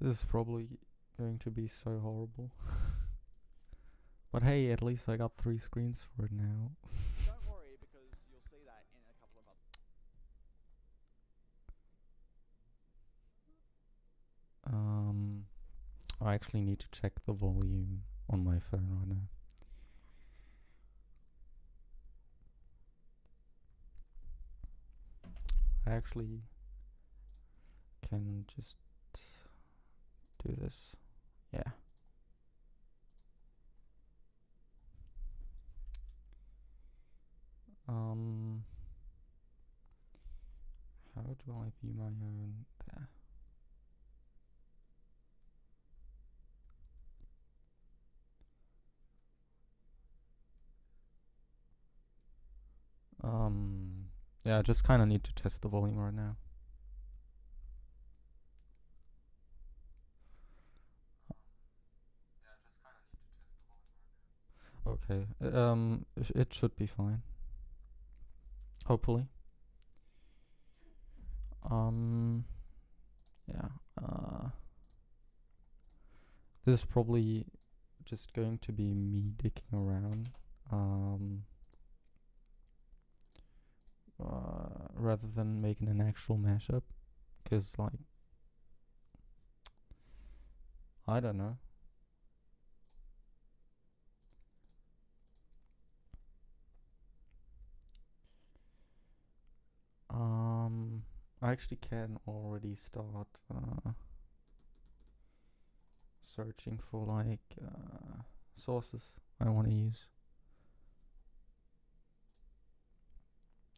This is probably going to be so horrible. But hey, at least I got 3 screens for it now. Don't worry, because you'll see that in a couple of other. I actually need to check the volume on my phone right now. I actually can just do this. Yeah. How do I view my own there? Yeah, I just kind of need to test the volume right now. Okay, it should be fine. Hopefully. Yeah. This is probably just going to be me dicking around. Rather than making an actual mashup, because like I don't know. I actually can already start searching for like sources I want to use,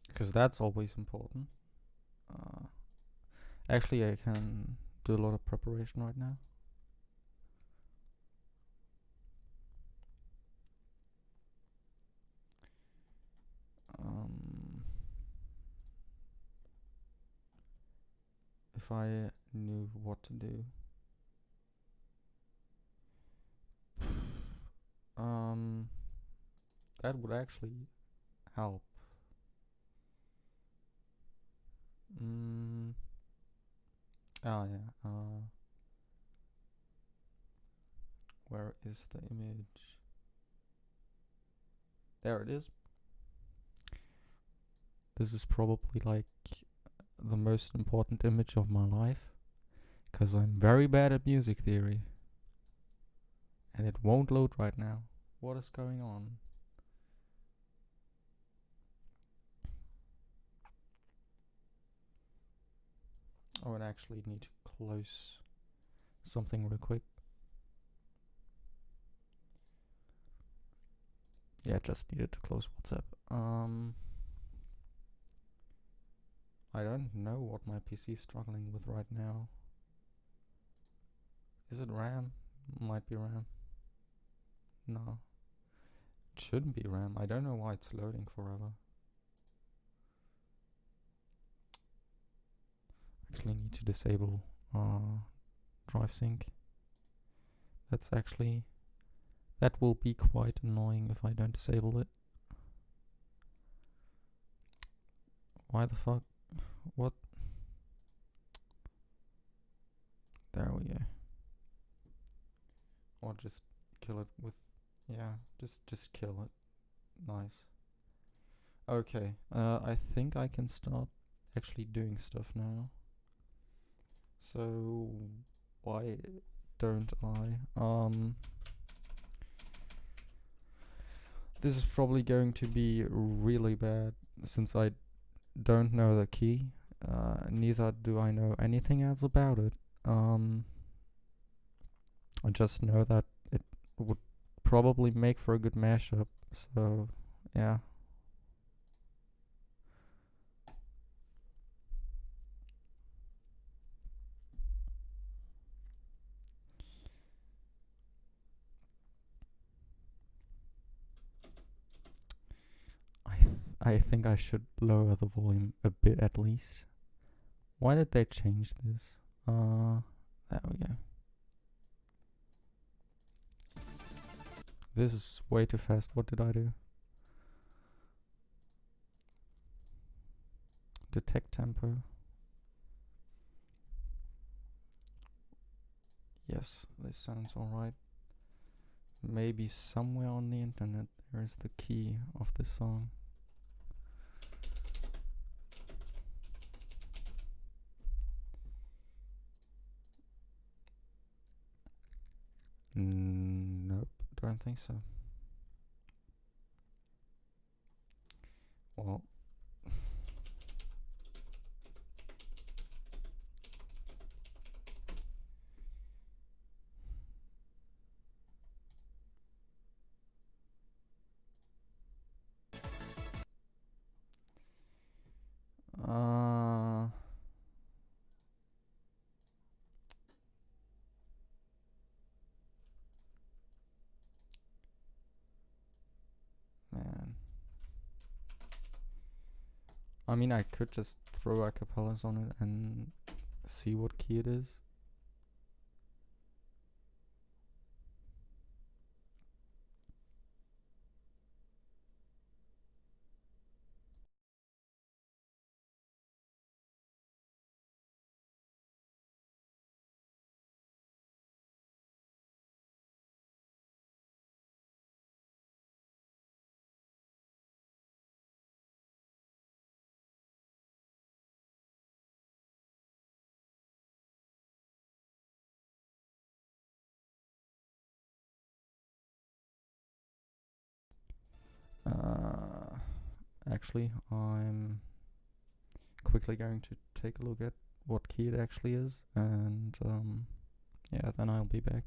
because that's always important. Actually, I can do a lot of preparation right now. If I knew what to do. That would actually help. Oh yeah. Where is the image? There it is. This is probably like the most important image of my life, because I'm very bad at music theory. And it won't load right now. What is going on? Oh, and I actually need to close something real quick. Yeah, just needed to close WhatsApp. I don't know what my PC is struggling with right now. Is it RAM? Might be RAM. No. It shouldn't be RAM. I don't know why it's loading forever. Actually need to disable drive sync. That will be quite annoying if I don't disable it. Why the fuck? What? There we go. Or just kill it with, yeah, just kill it. Nice. Okay, I think I can start actually doing stuff now. So why don't I? This is probably going to be really bad since I don't know the key. Neither do I know anything else about it. I just know that it would probably make for a good mashup. So yeah. I think I should lower the volume a bit at least. Why did they change this? There we go. This is way too fast. What did I do? Detect tempo. Yes, this sounds alright. Maybe somewhere on the internet there is the key of the song. Nope, don't think so. Well, man. I mean, I could just throw acapellas on it and see what key it is. Actually, I'm quickly going to take a look at what key it actually is, and yeah, then I'll be back.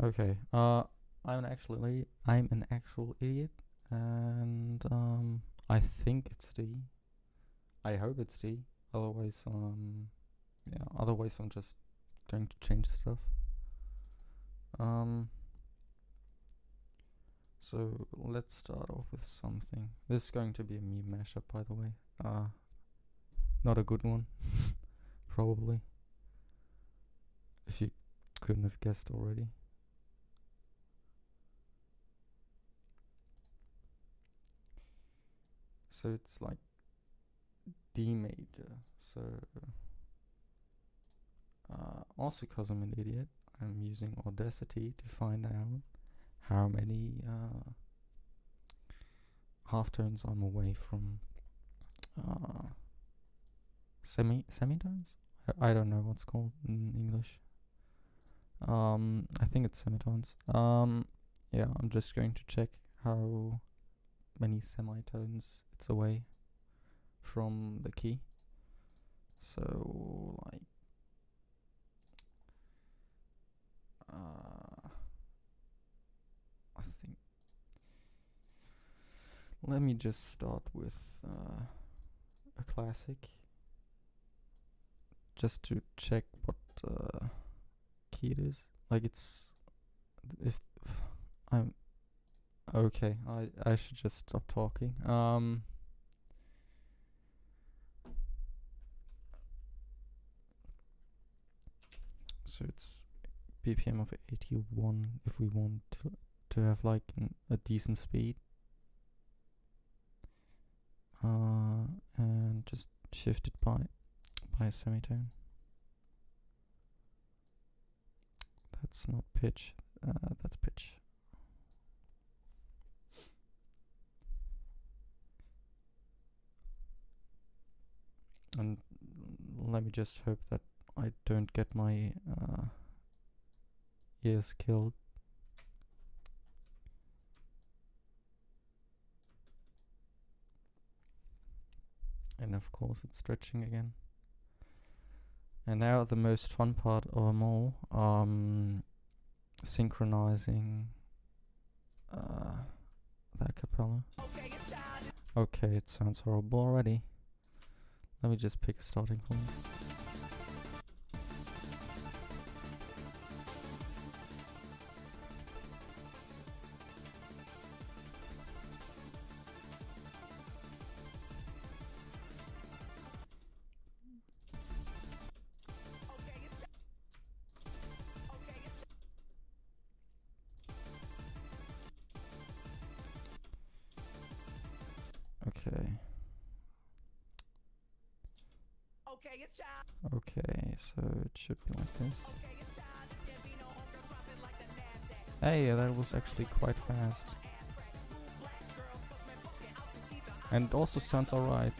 Okay. I'm an actual idiot, and I think it's D. I hope it's D. Otherwise, yeah. Otherwise, I'm just going to change stuff. Um. So let's start off with something. This is going to be a meme mashup, by the way. Not a good one, probably. If you couldn't have guessed already. So it's like D major. So also because I'm an idiot, I'm using Audacity to find out how many half tones I'm away from semitones. I don't know what's called in English. I think it's semitones. Yeah, I'm just going to check how many semitones it's away from the key. So like I think let me just start with a classic just to check what key it is. Like it's if I'm okay, I should just stop talking. So it's BPM of 81 if we want to have like a decent speed. And just shift it by a semitone. That's not pitch, that's pitch. And let me just hope that I don't get my ears killed. And of course it's stretching again. And now the most fun part of them all, synchronizing that cappella. Okay, it sounds horrible already. Let me just pick a starting point. Okay. Okay, so it should be like this. Hey, that was actually quite fast. And it also sounds alright.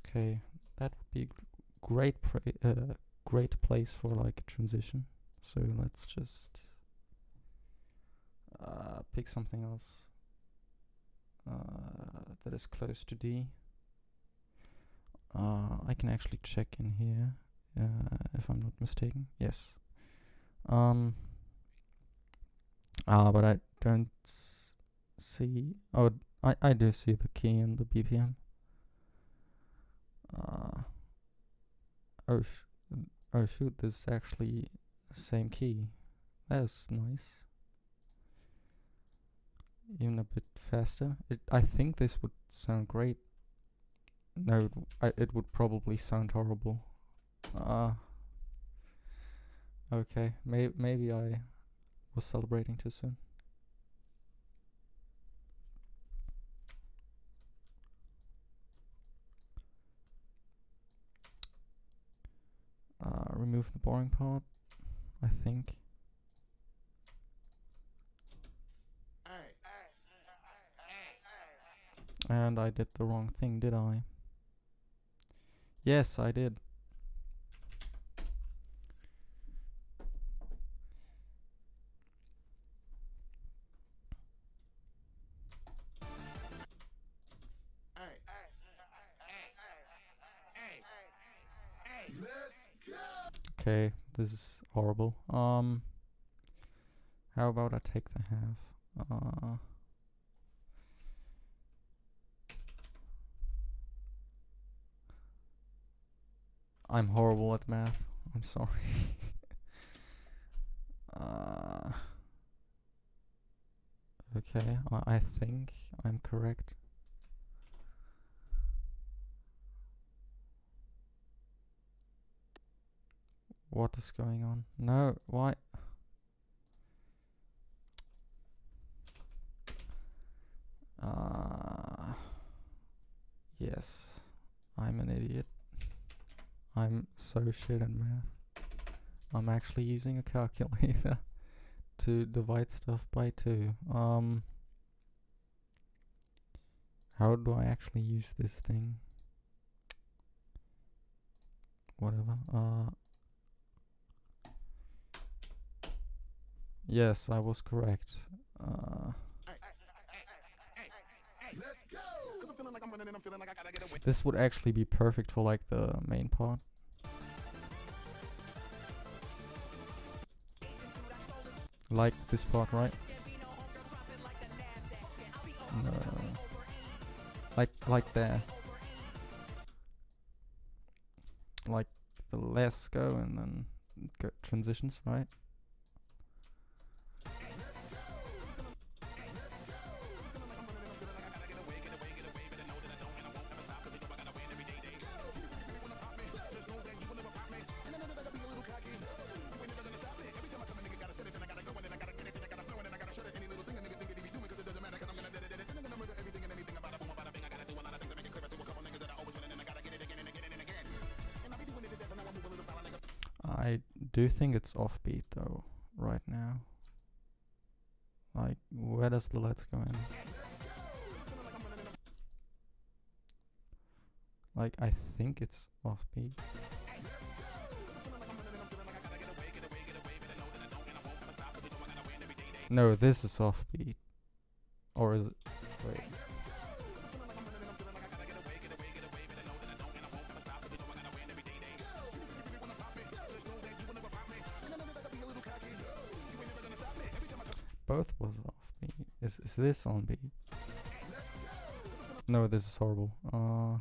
Okay, that would be great great place for like a transition. So let's just pick something else that is close to D. I can actually check in here if I'm not mistaken. Yes. But I don't see. Oh, I do see the key and the BPM. Oh shoot, this is actually the same key. That's nice. Even a bit faster. I think this would sound great. No, it would probably sound horrible. Okay, maybe I was celebrating too soon. Remove the boring part, I think. And I did the wrong thing, did I? Yes, I did. Okay, this is horrible. How about I take the half? I'm horrible at math. I'm sorry. Okay, I think I'm correct. What is going on? No, why? Yes, I'm an idiot. I'm so shit at math. I'm actually using a calculator to divide stuff by 2. How do I actually use this thing? Whatever. Yes, I was correct. This would actually be perfect for like the main part. Like this part, right? No. Like there. Like the let's go and then go transitions, right? I do think it's offbeat though, right now. Like, where does the let's go in? Like, I think it's offbeat. No, this is offbeat. Or is it? Wait. Both was offbeat. Is this on beat? No, this is horrible. I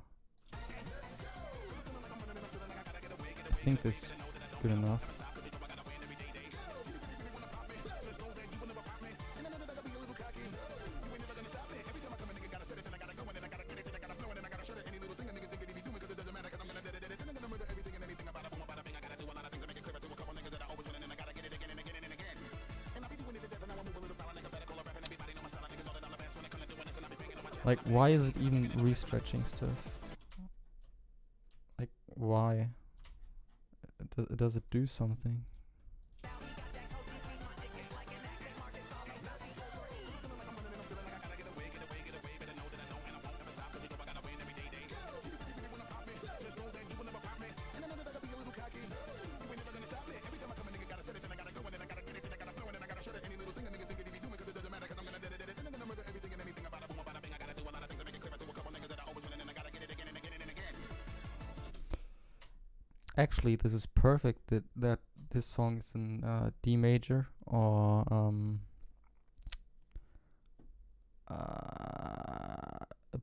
think this is good enough. Like, why is it even restretching stuff? Like, why? Does it do something? Actually, this is perfect that this song is in D major or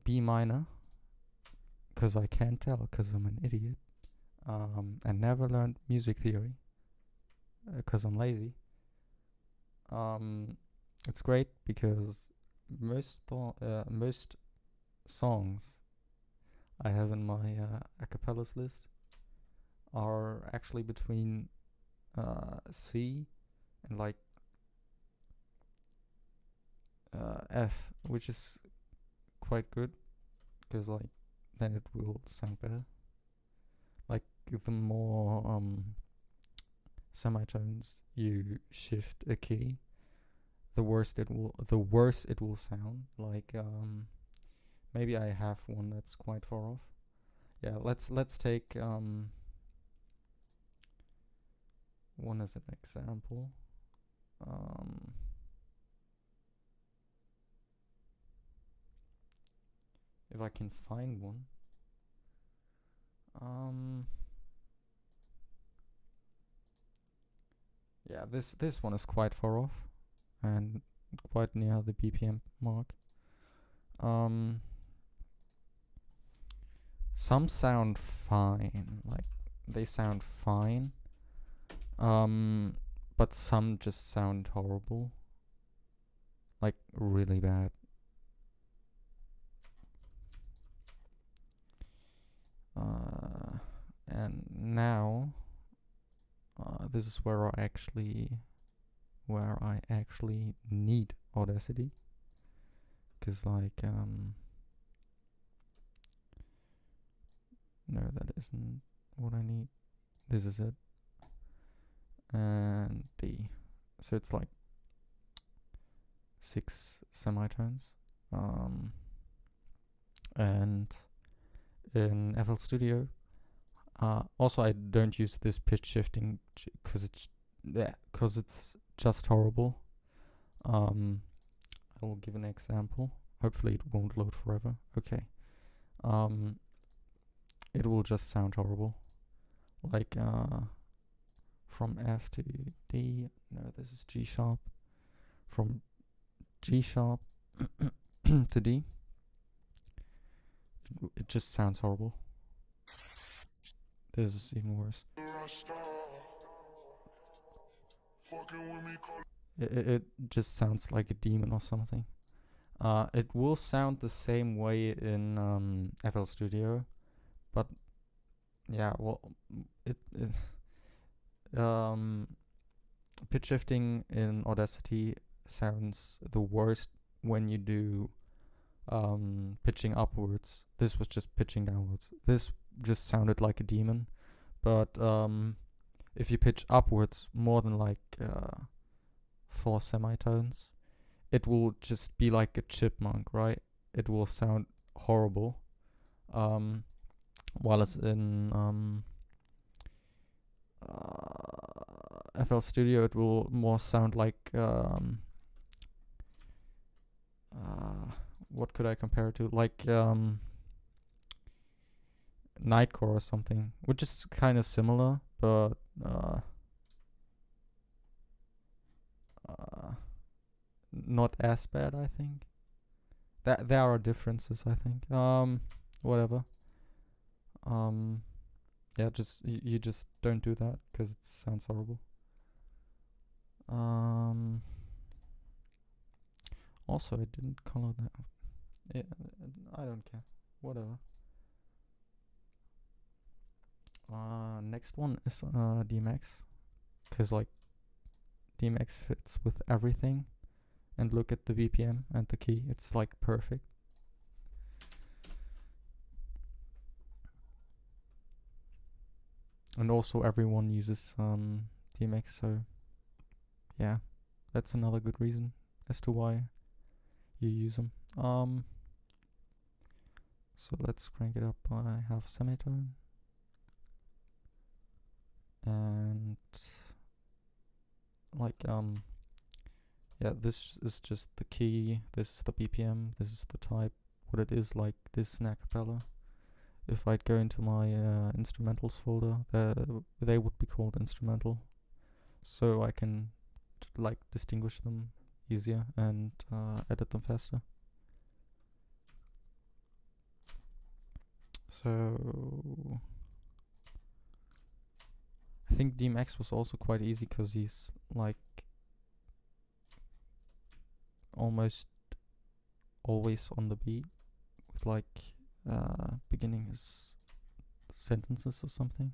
B minor, because I can't tell, because I'm an idiot and never learned music theory because I'm lazy. It's great because most songs I have in my acapellas list are actually between C and like F, which is quite good because like then it will sound better. Like the more semitones you shift a key, the worse it will sound. Like maybe I have one that's quite far off. Yeah, let's take one as an example. If I can find one. Yeah, this one is quite far off and quite near the BPM mark. Some sound fine, like they sound fine. But some just sound horrible. Like really bad. And now this is where I actually need Audacity, because like no, that isn't what I need. This is it. And D. So it's like 6 semitones. And in FL Studio, also I don't use this pitch shifting because it's just horrible. I will give an example. Hopefully it won't load forever. Okay. It will just sound horrible. Like from F to D. No, this is G sharp. From G sharp to D. It just sounds horrible. This is even worse. It just sounds like a demon or something. It will sound the same way in FL Studio, but yeah, well, pitch shifting in Audacity sounds the worst when you do pitching upwards. This was just pitching downwards. This just sounded like a demon, but if you pitch upwards more than like 4 semitones, it will just be like a chipmunk, right? It will sound horrible. While it's in FL Studio, it will more sound like what could I compare it to? Like Nightcore or something, which is kind of similar, but not as bad, I think. There are differences, I think. Whatever. Yeah, just you just don't do that because it sounds horrible. Also, I didn't color that. Yeah, I don't care. Whatever. Next one is DMX, because like DMX fits with everything. And look at the BPM and the key; it's like perfect. And also, everyone uses DMX, so yeah, that's another good reason as to why you use them. So let's crank it up by half semitone. And like yeah, this is just the key, this is the BPM, this is the type, what it is like. This is an acapella. If I'd go into my instrumentals folder, they would be called instrumental, so I can like distinguish them easier and edit them faster. So I think DMX was also quite easy because he's like almost always on the beat with like beginning his sentences or something.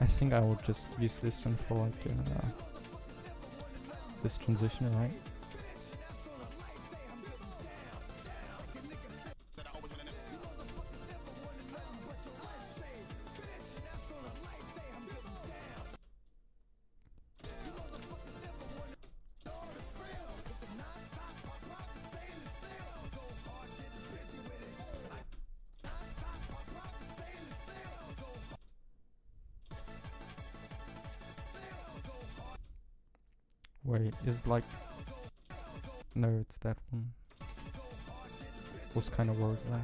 I think I will just use this one for like this transition, right? Wait, is it like... No, it's that one. Was kind of worried that.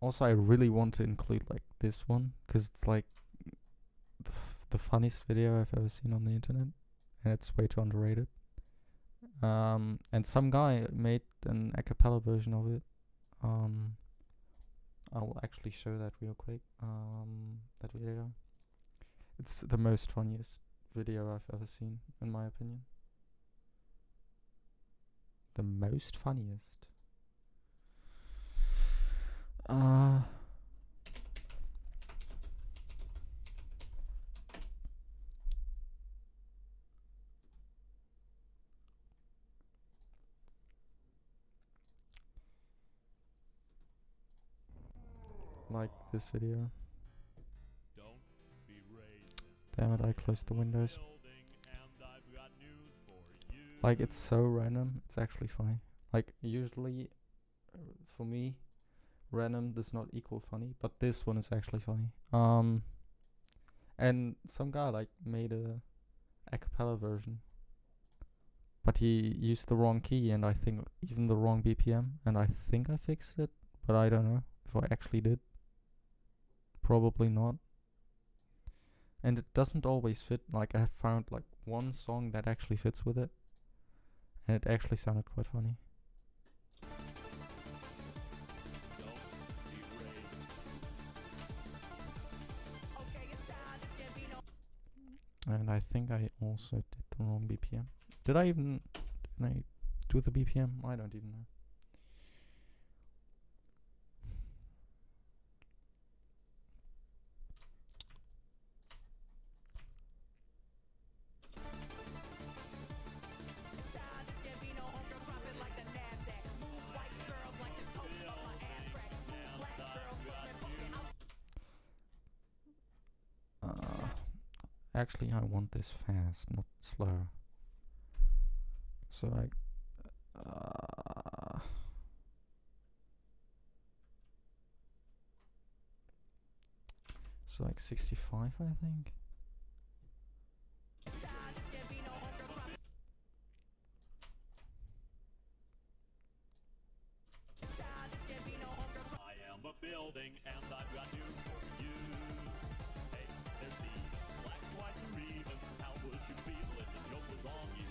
Also, I really want to include like this one because it's like the funniest video I've ever seen on the internet, and it's way too underrated. And some guy made an a cappella version of it. I will actually show that real quick. That video. It's the most funniest video I've ever seen, in my opinion. The most funniest. Like this video. Damn it, I closed the windows. Like, it's so random, it's actually funny. Like, usually, for me, random does not equal funny, but this one is actually funny. And some guy, like, made a cappella version. But he used the wrong key, and I think even the wrong BPM, and I think I fixed it, but I don't know if I actually did. Probably not. And it doesn't always fit. Like, I have found like one song that actually fits with it, and it actually sounded quite funny. And I think I also did the wrong BPM. Did I do the BPM? I don't even know. Actually, I want this fast, not slow. So so like 65, I think. Building, and I've got news for you. Hey, there's the black, white, and even. How would you feel if the joke was on you?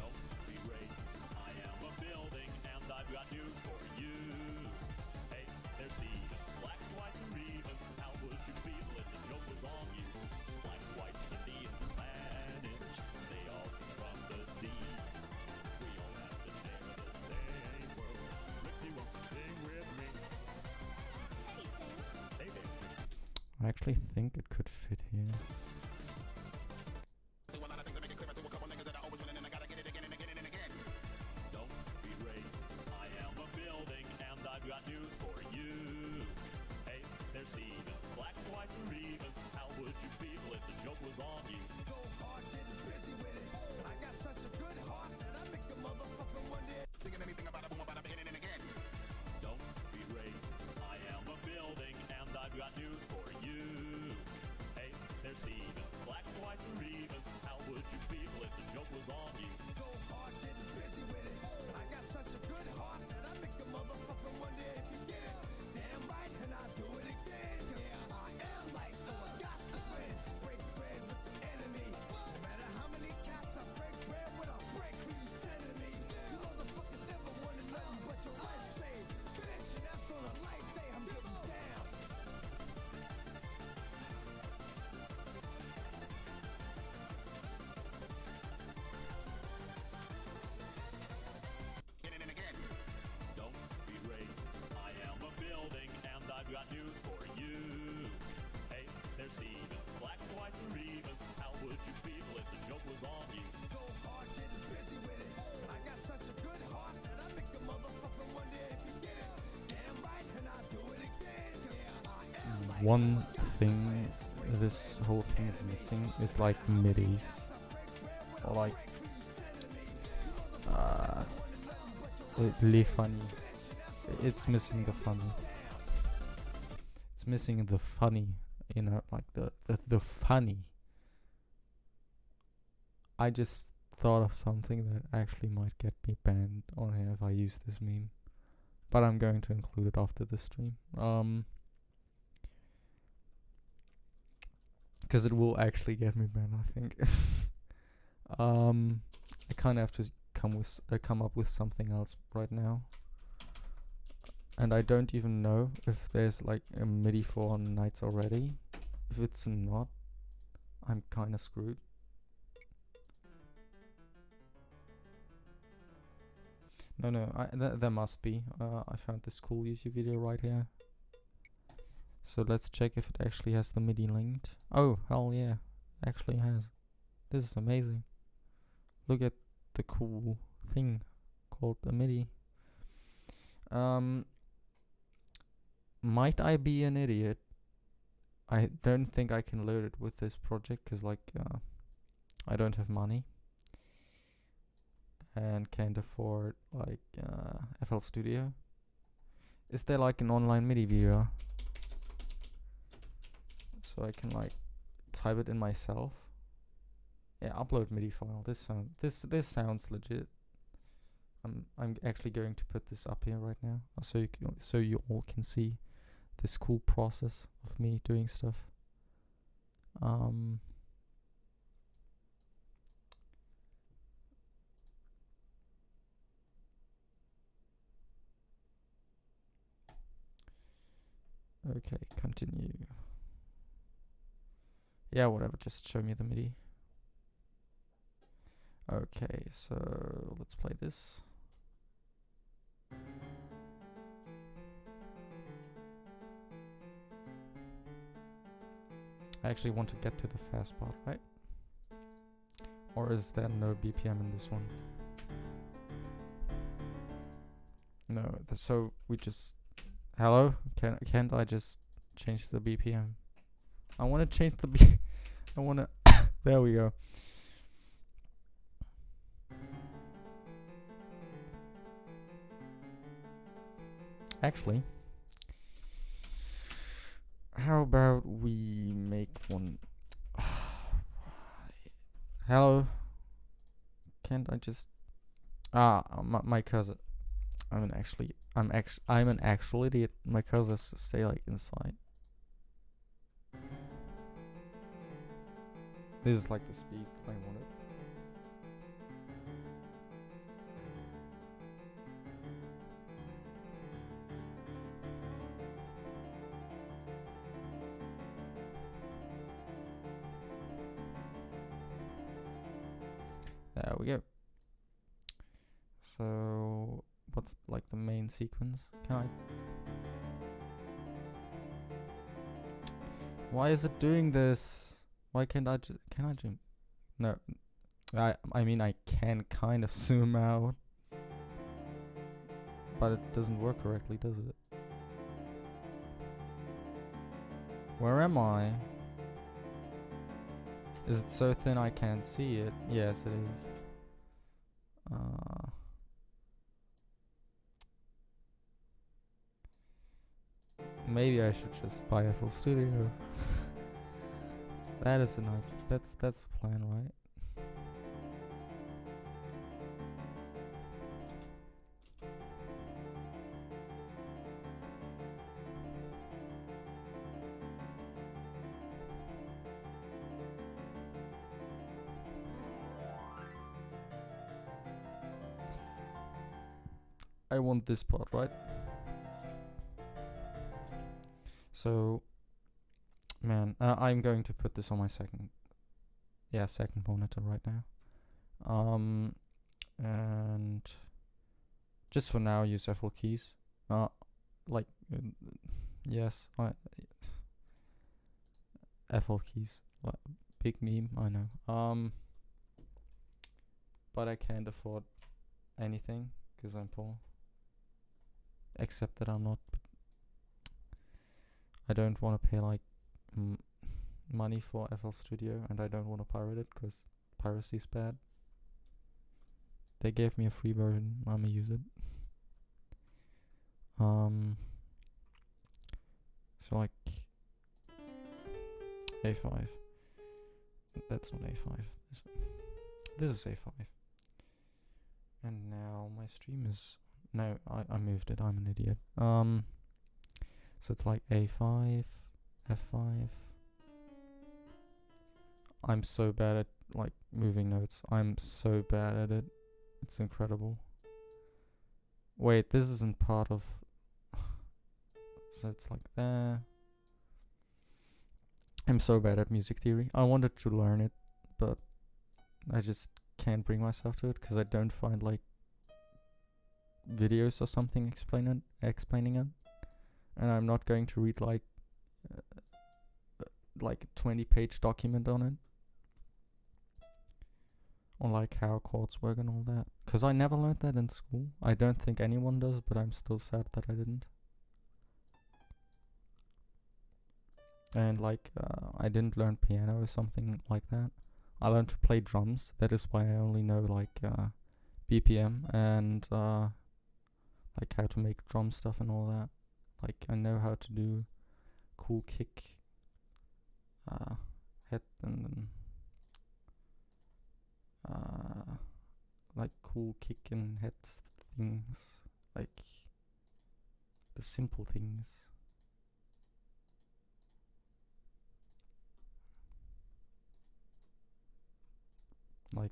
Don't be raised. I am a building, and I've got news for you. Hey, there's the black, white, and even. How would you feel if the joke was on you? Black, white, and even vanish. They all come from the sea. We all have to share the same world. Ricky wants to sing with me. I actually think it could fit here. Don't be raised. I am a building, and I've got news for you. Hey, there's Steven. Black, white, and even. How would you feel if the joke was on you? Go hard, getting busy with it. I got such a good heart that I make the motherfucker wonder. Thinking anything about it, boom, about it, beginning and again. Don't be raised. I am a building, and I've got news for you. Hey, there's Steven. Black, white, and even. How would you feel if the joke was on you? Go hard, getting busy with it. I got such a good heart that I make the motherfucker wonder if you get it. Damn right, and I do it again. Yeah, I am like, so I got to win. Break bread with the enemy. No matter how many cats I break bread with, I break who you sending me. You motherfuckers never wanted nothing but your life saved. Bitch, that's on a life day, I'm getting down. Don't be raised. I am a building, and I've got news for you. Hey, there's Steven. Black, white, and even. How would you feel if the joke was on you? Go hard, getting busy with it. I got such a good heart that I make the motherfucker wonder if you get it. Damn right, and I do it again. Yeah, I am like One thing this whole thing is missing is like midis. Or like funny. It's missing the funny. It's missing the funny, you know, like the funny. I just thought of something that actually might get me banned on here if I use this meme. but I'm going to include it after the stream. Because it will actually get me banned, I think. I kind of have to come up with something else right now, and I don't even know if there's like a MIDI for Nights already. If it's not, I'm kind of screwed. No, there must be. I found this cool YouTube video right here. So let's check if it actually has the MIDI linked. Oh, hell yeah, actually has. This is amazing. Look at the cool thing called the MIDI. Might I be an idiot? I don't think I can load it with this project because like I don't have money and can't afford like FL Studio. Is there like an online MIDI viewer so I can like type it in myself? Yeah, upload MIDI file. This sounds legit. I'm actually going to put this up here right now so you all can see this cool process of me doing stuff. Okay, continue. Yeah, whatever, just show me the MIDI. Okay, so let's play this. I actually want to get to the fast part, right? Or is there no BPM in this one? No, so we just... Hello? Can't I just change the BPM? I want to change the I want to... There we go. Actually, how about we make one... Hello? Can't I just... my cousin... I'm an actual idiot. My cousin has to stay like inside. This is like the speed I wanted. There we go. So, what's like the main sequence? Can I... Why is it doing this? Why can't I just... Can I jump? No. I mean, I can kind of zoom out. But it doesn't work correctly, does it? Where am I? Is it so thin I can't see it? Yes, it is. Maybe I should just buy FL Studio. That is enough. That's the plan, right? I want this part, right? So, man, I'm going to put this on my second monitor right now. And just for now, use FL keys. Yes, FL keys. Big meme, I know. But I can't afford anything because I'm poor. Except that I'm not. I don't want to pay like money for FL Studio, and I don't want to pirate it because piracy is bad. They gave me a free version. I'ma use it. So like A5. That's not A5. This is A5. And now my stream is No, I moved it. I'm an idiot. So it's like A5, F5. I'm so bad at like moving notes. I'm so bad at it. It's incredible. Wait, this isn't part of. So it's like there. I'm so bad at music theory. I wanted to learn it, but I just can't bring myself to it because I don't find like videos or something explaining it, and I'm not going to read like a 20-page document on it, on like how chords work and all that. Because I never learned that in school. I don't think anyone does, but I'm still sad that I didn't. And like I didn't learn piano or something like that. I learned to play drums. That is why I only know like BPM and like how to make drum stuff and all that. Like I know how to do cool kick, head, and then like cool kick and head things, like the simple things. Like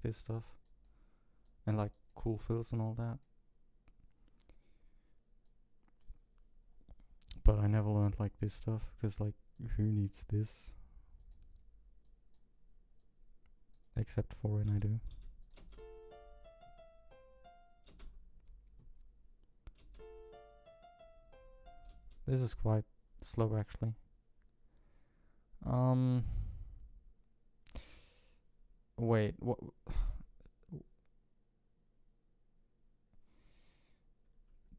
this stuff, and like cool fills and all that. But I never learned like this stuff, because like who needs this? Except for when I do. This is quite slow actually. Wait, what?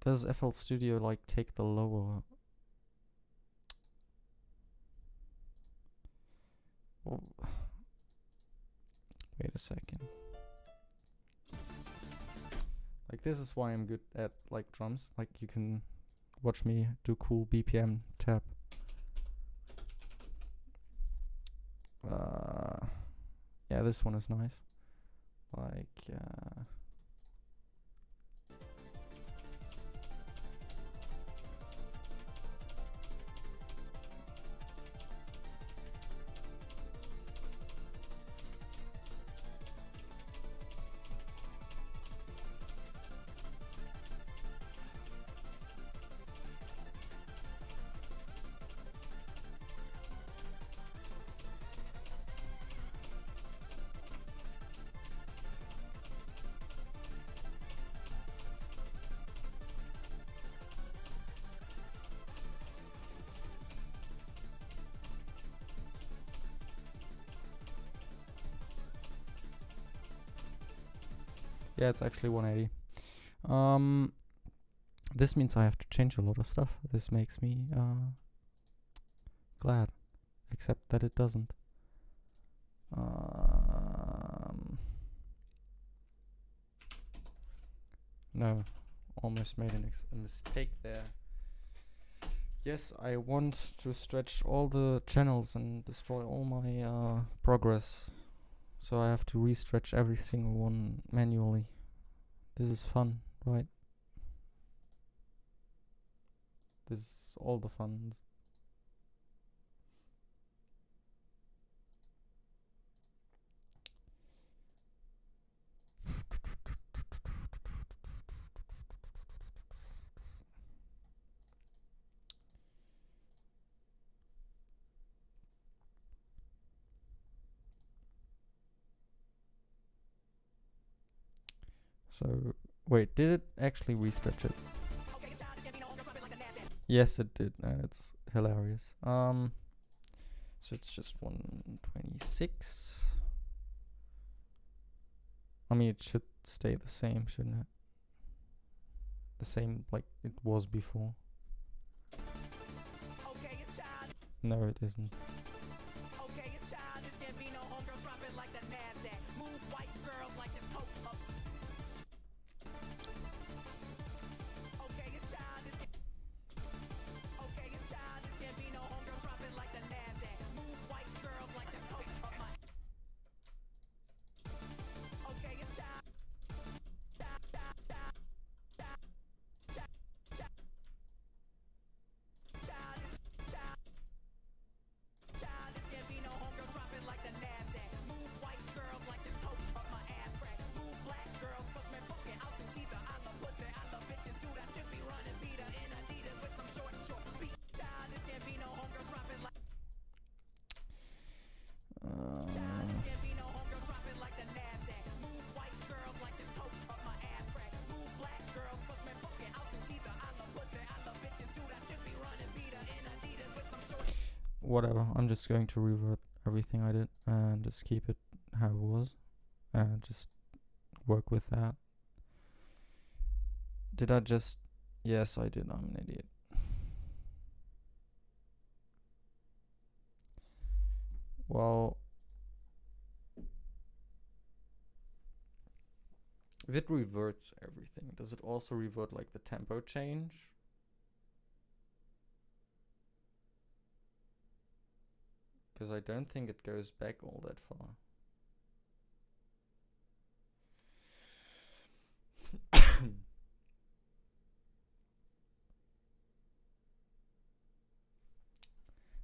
Does FL Studio like take the lower? Wait a second. Like this is why I'm good at like drums. Like you can watch me do cool BPM tap. Yeah, this one is nice. Like yeah, it's actually 180. This means I have to change a lot of stuff. This makes me glad, except that it doesn't. No, almost made a mistake there. Yes, I want to stretch all the channels and destroy all my progress. So I have to re-stretch every single one manually. This is fun, right? This is all the fun. So, wait, did it actually re-stretch it? Yes, it did, and it's hilarious. So it's just 126. I mean, it should stay the same, shouldn't it? The same like it was before. No, it isn't. whatever. I'm just going to revert everything I did and just keep it how it was and just work with that. Did I just... Yes, I did. I'm an idiot. Well, if it reverts everything, does it also revert like the tempo change? Because I don't think it goes back all that far.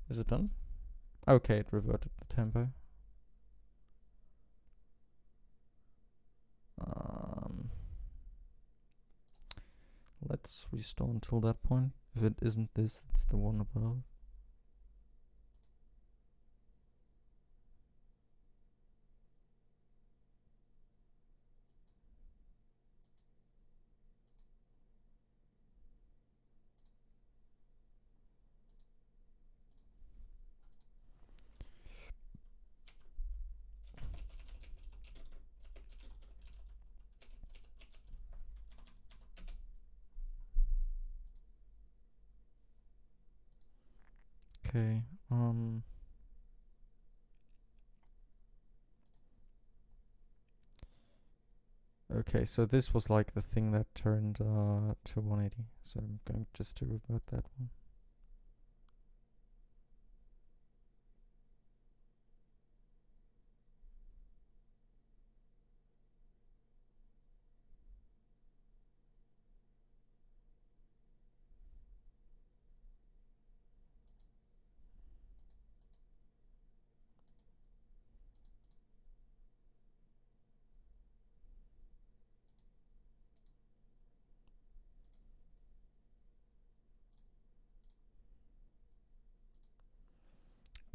Is it done? Okay, it reverted the tempo. Let's restore until that point. If it isn't this, it's the one above. Okay, okay, so this was like the thing that turned to 180. So I'm going just to revert that one.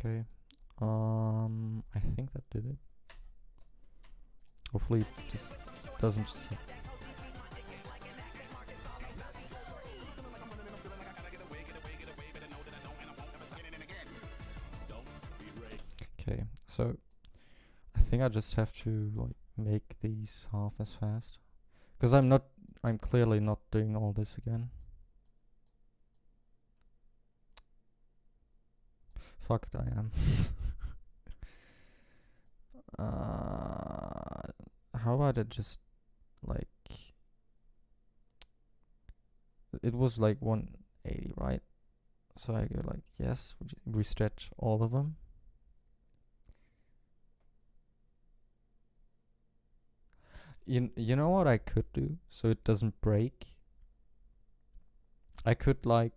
Okay, I think that did it. Hopefully it just doesn't Okay, so I think I just have to like make these half as fast, because I'm clearly not doing all this again. Fuck it, I am. How about it just like... It was like 180, right? So I go like, yes, restretch all of them. You know what I could do so it doesn't break? I could like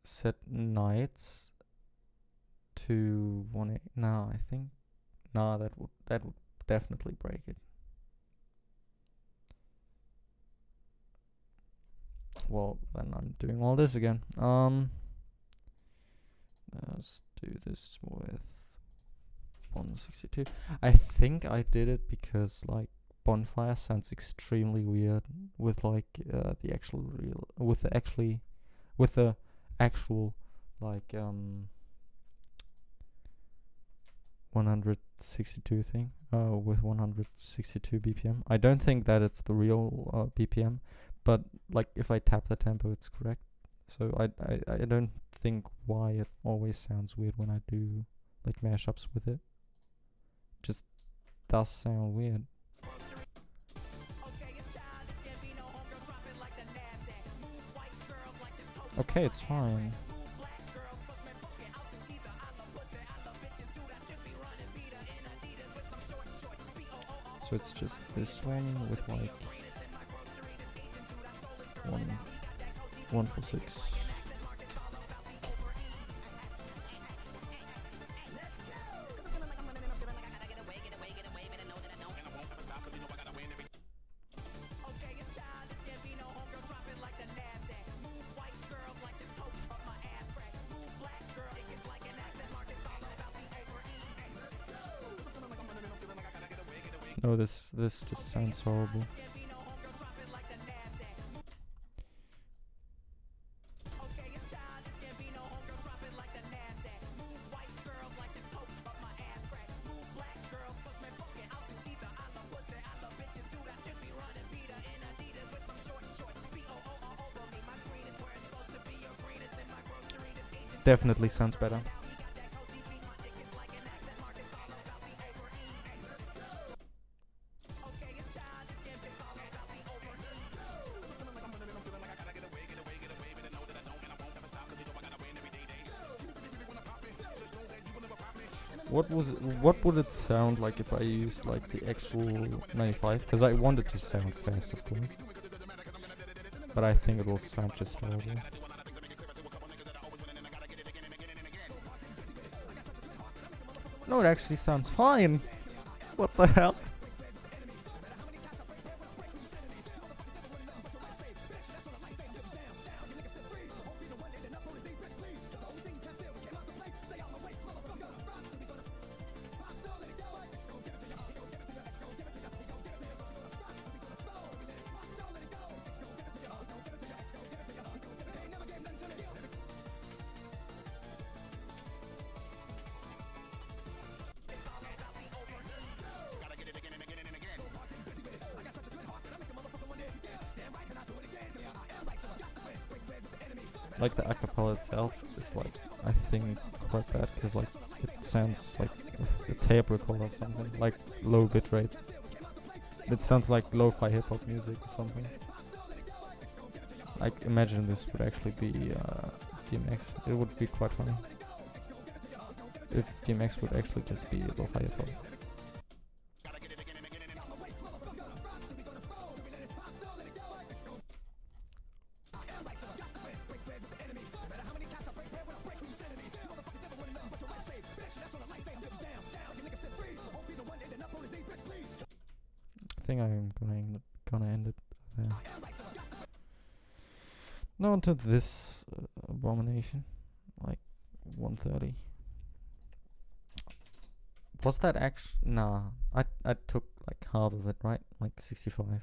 set nights to 180. No, I think no, that would definitely break it. Well, then I'm doing all this again. Let's do this with 162. I think I did it because like bonfire sounds extremely weird with like the actual like 162 thing with 162 BPM. I don't think that it's the real BPM, but like if I tap the tempo it's correct. So I don't think why it always sounds weird when I do like mashups with it. Just does sound weird. Okay, it's fine. So it's just this one with like 146. No, this just sounds horrible. definitely sounds better. What would it sound like if I used like the actual 95? Because I want it to sound fast, of course. But I think it will sound just horrible. No, it actually sounds fine. What the hell? Like the acapella itself is like, I think, quite bad because like it sounds like a tape recorder or something, like low bitrate. It sounds like lo-fi hip-hop music or something. Like imagine this would actually be DMX. It would be quite funny if DMX would actually just be lo-fi hip-hop. I think I'm gonna end it there. Now onto this abomination, like 130. Was that actually? Nah, I took like half of it, right? Like 65.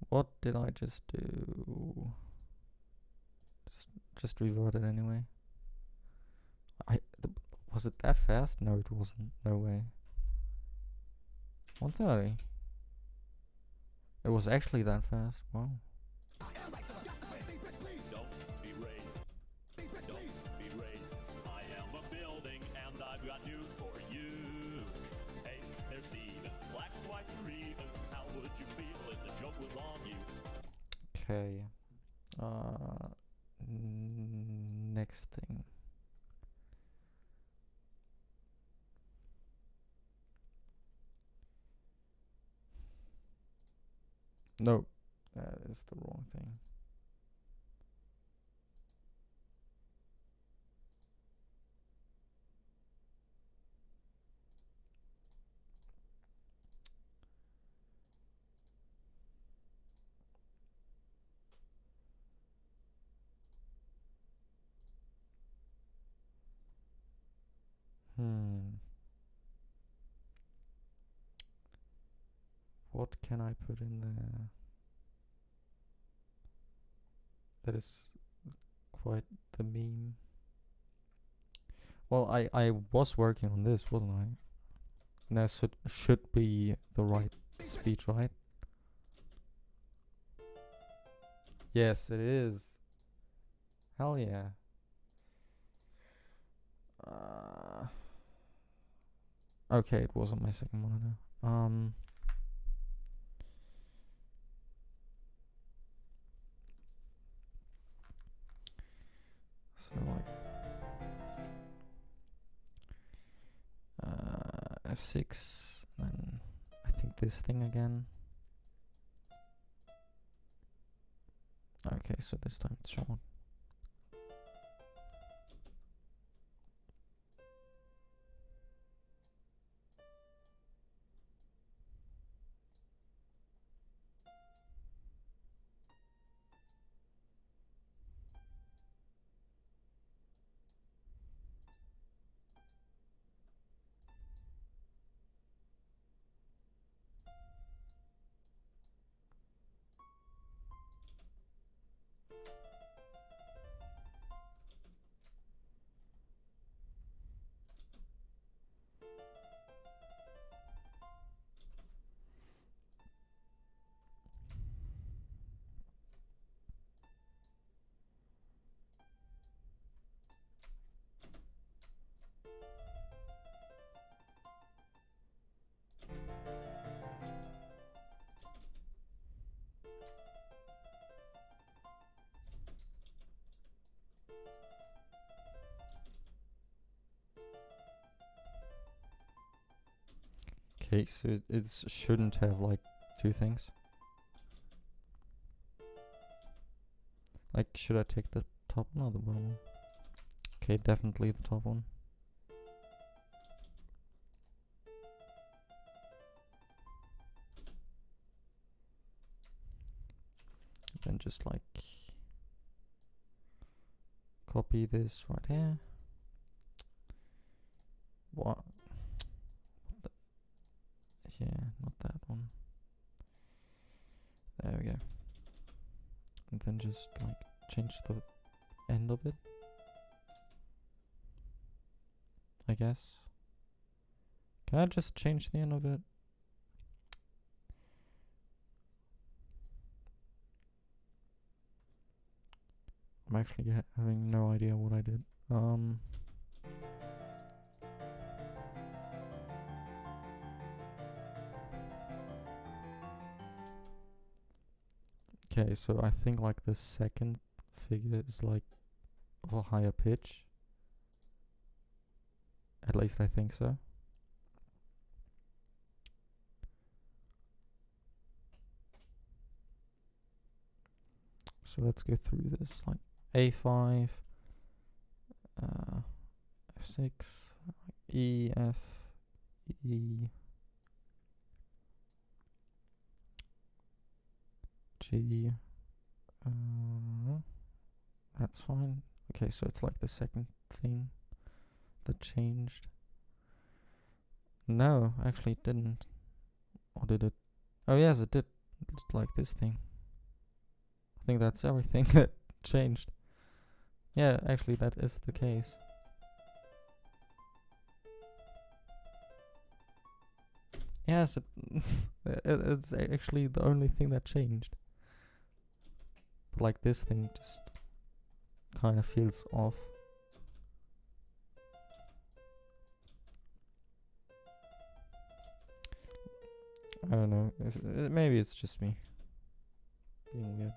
What did I just do? Just revert it anyway. Was it that fast? No, it wasn't. No way. 130. It was actually that fast. Wow. Don't be raised. Don't be raised. I am a building and I've got news for you. Hey, there's Steven. Black, white, or even. How would you feel if the joke was on you? Okay. Next thing. No, that is the wrong thing. What can I put in there? That is quite the meme. Well, I was working on this, wasn't I? And that should be the right speech, right? Yes, it is. Hell yeah. Okay, it wasn't my second monitor. So like F6, then I think this thing again. Okay, so this time it's short. Okay, so it shouldn't have like two things. Like, should I take the top one or the bottom one? Okay, definitely the top one. Then just like copy this right here. What? Yeah, not that one. There we go. And then just like change the end of it, I guess. Can I just change the end of it? I'm actually having no idea what I did. Okay, so I think like the second figure is like of a higher pitch. At least I think so. So let's go through this, like A5, F6, E, F, E, G, that's fine. Okay, so it's like the second thing that changed. No, actually it didn't. Or did it? Oh yes, it did. It's like this thing. I think that's everything that changed. Yeah, actually that is the case. Yes, it's actually the only thing that changed. But like this thing just kind of feels off. I don't know. If maybe it's just me being weird.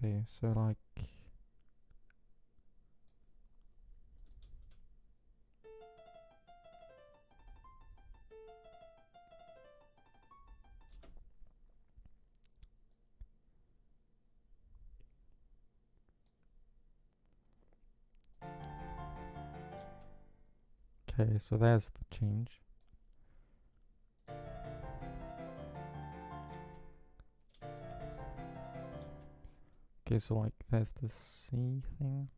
Okay, so like okay, so there's the change. Okay, so like there's the C thing.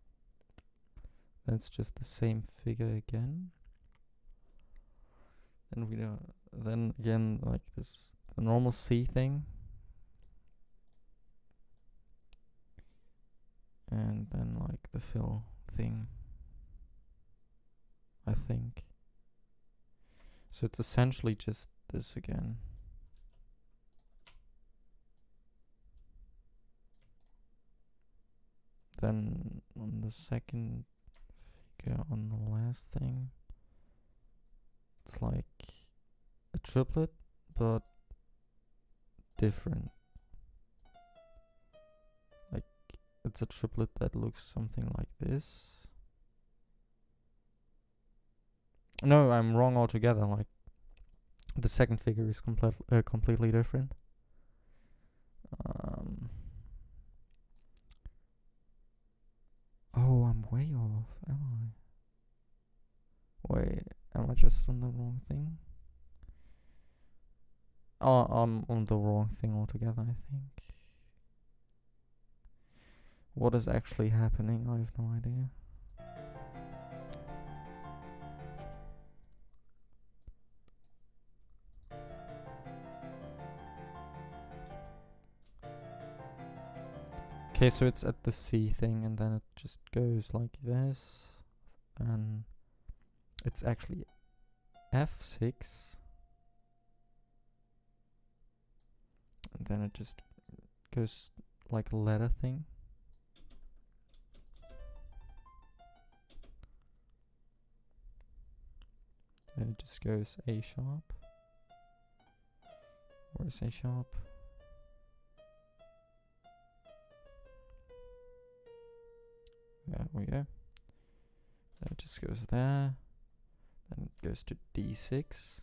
That's just the same figure again. And we then again like this the normal C thing. And then like the fill thing. I think. So it's essentially just this again. Then on the second figure on the last thing, it's like a triplet, but different. Like it's a triplet that looks something like this. No, I'm wrong altogether. Like the second figure is completely different. Oh, I'm way off, am I? Wait, am I just on the wrong thing? Oh, I'm on the wrong thing altogether, I think. What is actually happening? I have no idea. Okay, so it's at the C thing and then it just goes like this. And it's actually F6. And then it just goes like a letter thing. Then it just goes A sharp. Where's A sharp? There we go. Then it just goes there. Then it goes to D6.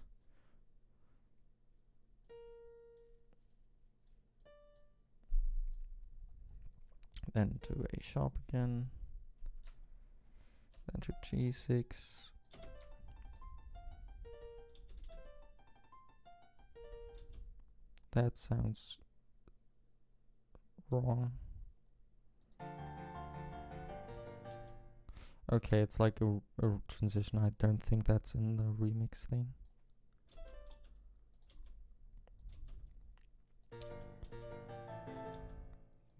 Then to A sharp again. Then to G6. That sounds wrong. Okay, it's like a transition. I don't think that's in the remix thing.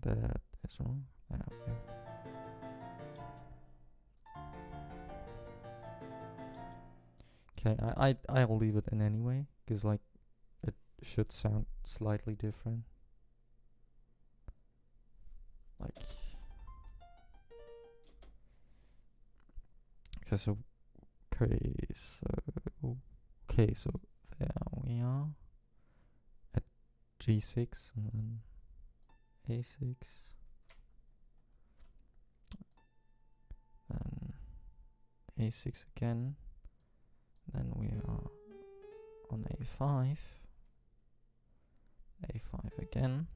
That is wrong. Okay, I'll leave it in anyway, because like it should sound slightly different. Like, okay, so there we are at G6 and then A6, then A6 again, then we are on A5, A5 again,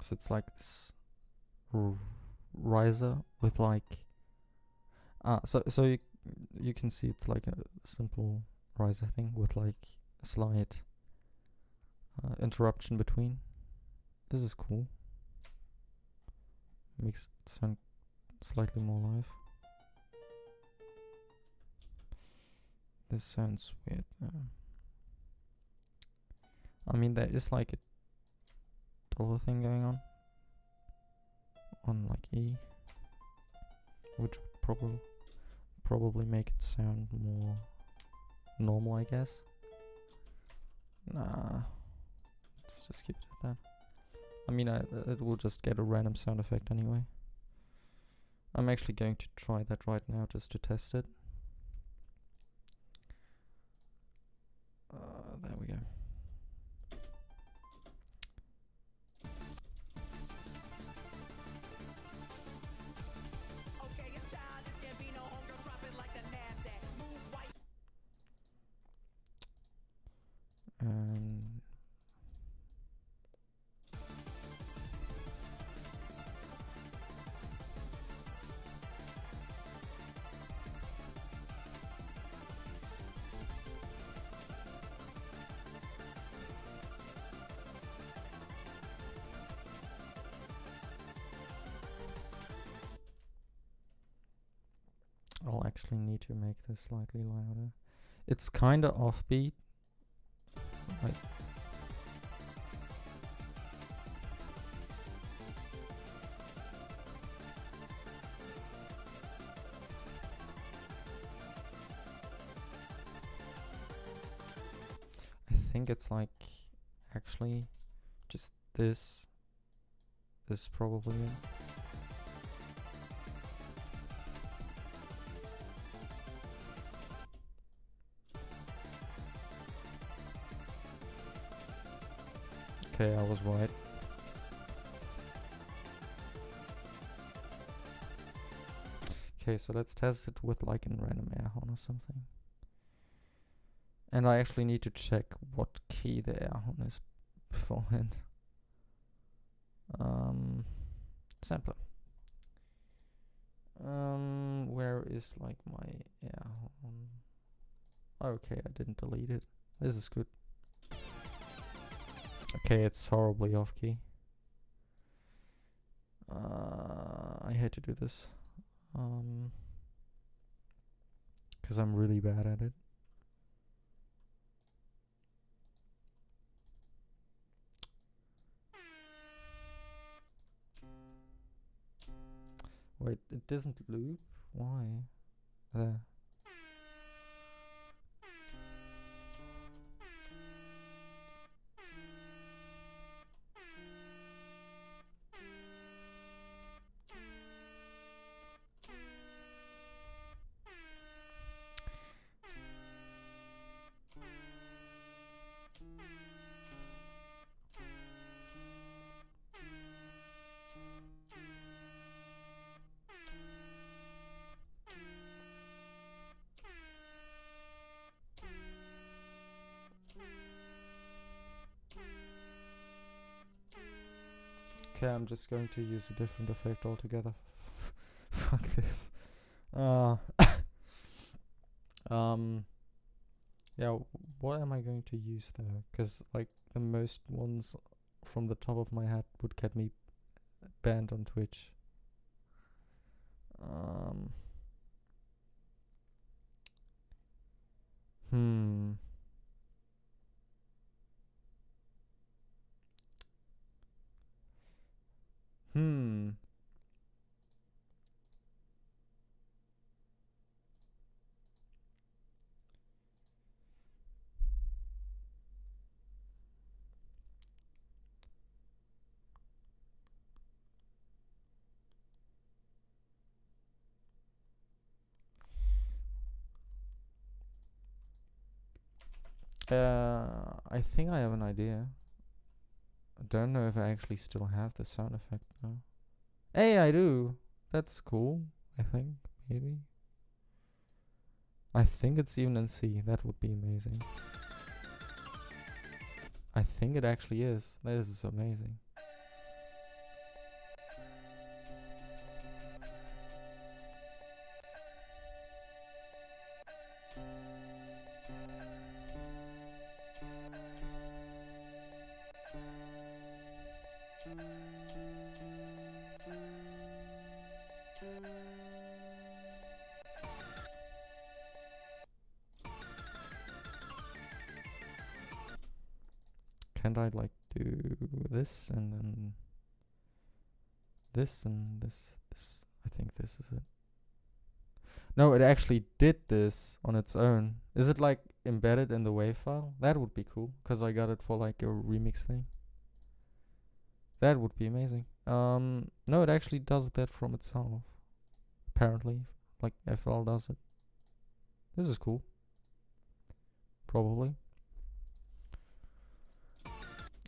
so it's like this riser with like so you can see it's like a simple riser thing with like a slight interruption between. This is cool. Makes it sound slightly more live. This sounds weird though. I mean, there is like a dollar thing going on like E, which would probably make it sound more normal, I guess. Nah, let's just keep it at that. I mean, it will just get a random sound effect anyway. I'm actually going to try that right now just to test it. There we go. And I'll actually need to make this slightly louder. It's kinda offbeat. Like, I think it's like actually just this is probably it. Okay, I was right. Okay, so let's test it with like a random air horn or something. And I actually need to check what key the air horn is beforehand. Sampler. Where is like my air horn? Okay, I didn't delete it. This is good. Okay, it's horribly off key. I hate to do this. Because I'm really bad at it. Wait, it doesn't loop? Why? There. Okay, I'm just going to use a different effect altogether. Fuck this. Yeah, what am I going to use though? Because like the most ones from the top of my head would get me banned on Twitch. Hmm. Hmm. I think I have an idea. I don't know if I actually still have the sound effect now. Hey, I do. That's cool. I think maybe. I think it's even in C. That would be amazing. I think it actually is. This is amazing. Can't I like do this and then this and this? I think this is it. No, it actually did this on its own. Is it like embedded in the WAV file? That would be cool, because I got it for like a remix thing. That would be amazing. No, it actually does that from itself. Apparently, like FL does it. This is cool. Probably.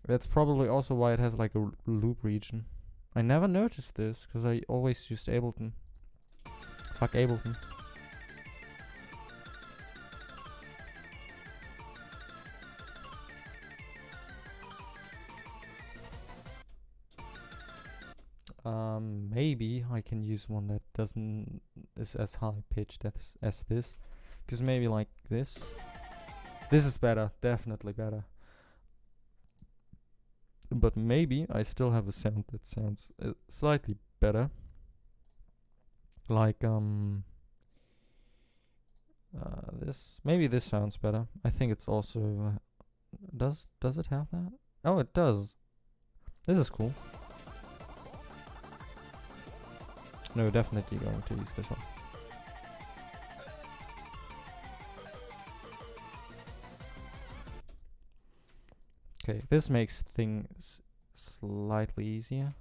That's probably also why it has like a loop region. I never noticed this, because I always used Ableton. Fuck Ableton. Maybe I can use one that is as high pitched as this, because maybe like this. This is better, definitely better. But maybe I still have a sound that sounds slightly better. Like this. Maybe this sounds better. I think it's also does it have that? Oh, it does. This is cool. No, definitely going to use this one. Okay, this makes things slightly easier.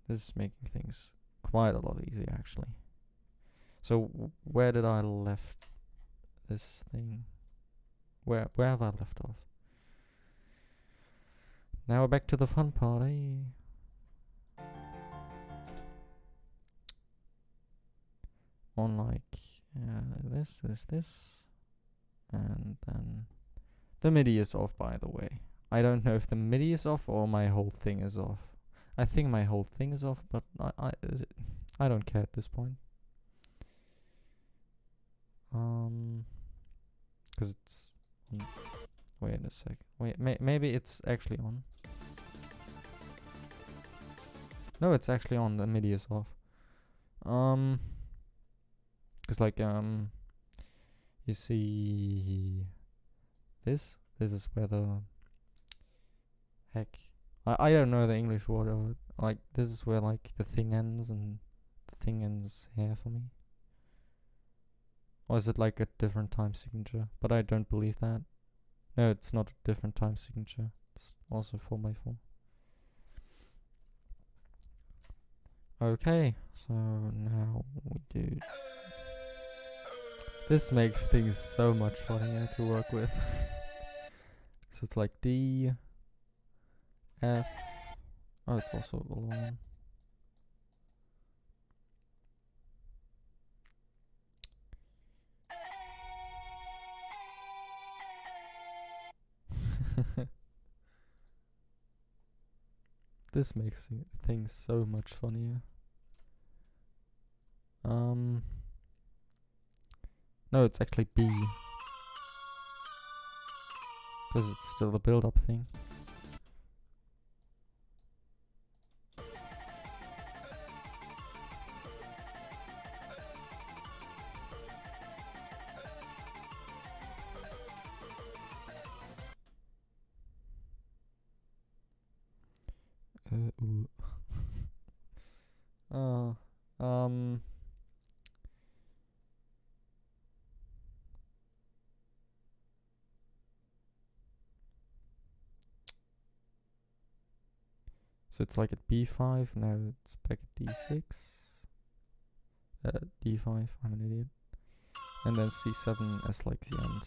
This is making things quite a lot easier, actually. So where did I left this thing? Where have I left off? Now we're back to the fun party. On like this, and then the MIDI is off, by the way. I don't know if the MIDI is off or my whole thing is off. I think my whole thing is off, but I don't care at this point. Cause it's wait a sec. Wait, maybe it's actually on. No, it's actually on. The MIDI is off. Cause like you see this is where the heck I don't know the English word of it. Like this is where like the thing ends, and the thing ends here for me. Or is it like a different time signature? But I don't believe that. No, it's not a different time signature. It's also 4x4. Okay, so now we do. This makes things so much funnier to work with. So it's like D, F. Oh, it's also a long. this makes things so much funnier. No, it's actually B. Because it's still the build-up thing. Ooh. Um. So it's like at B5, now it's back at D6. D5, I'm an idiot. And then C7 as like the end,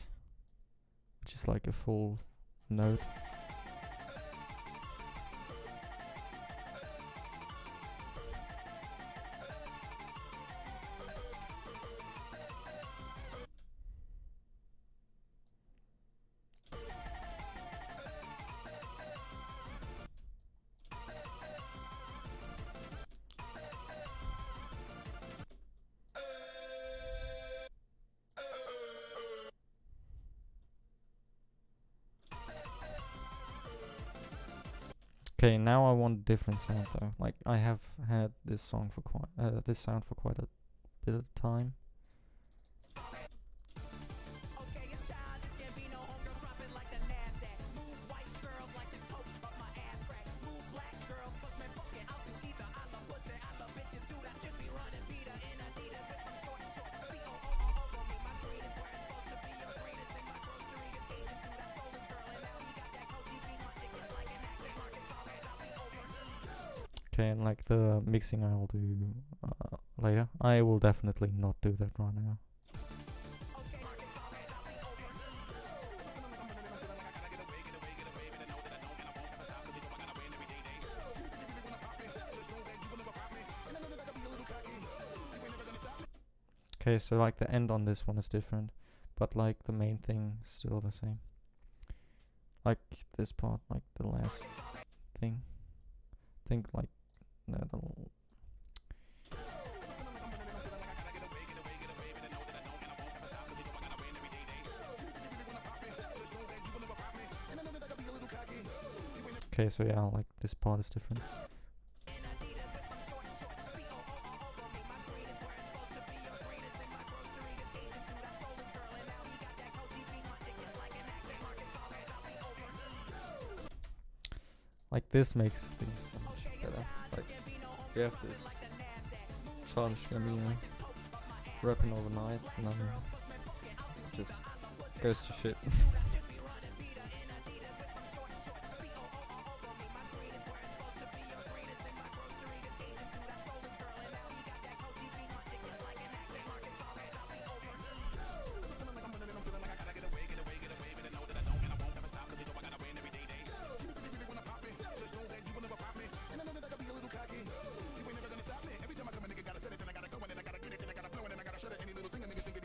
which is like a full note. Okay, now I want a different sound though. Like I have had this song for this sound for quite a bit of time. Okay, and like the mixing I will do later. I will definitely not do that right now. Okay, so like the end on this one is different, but like the main thing is still the same. Like this part, like the last thing. Think like no, okay, so yeah, like this part is different. Like this makes things so much better. Like we have this childish Gambino rapping all the night and then just goes to shit.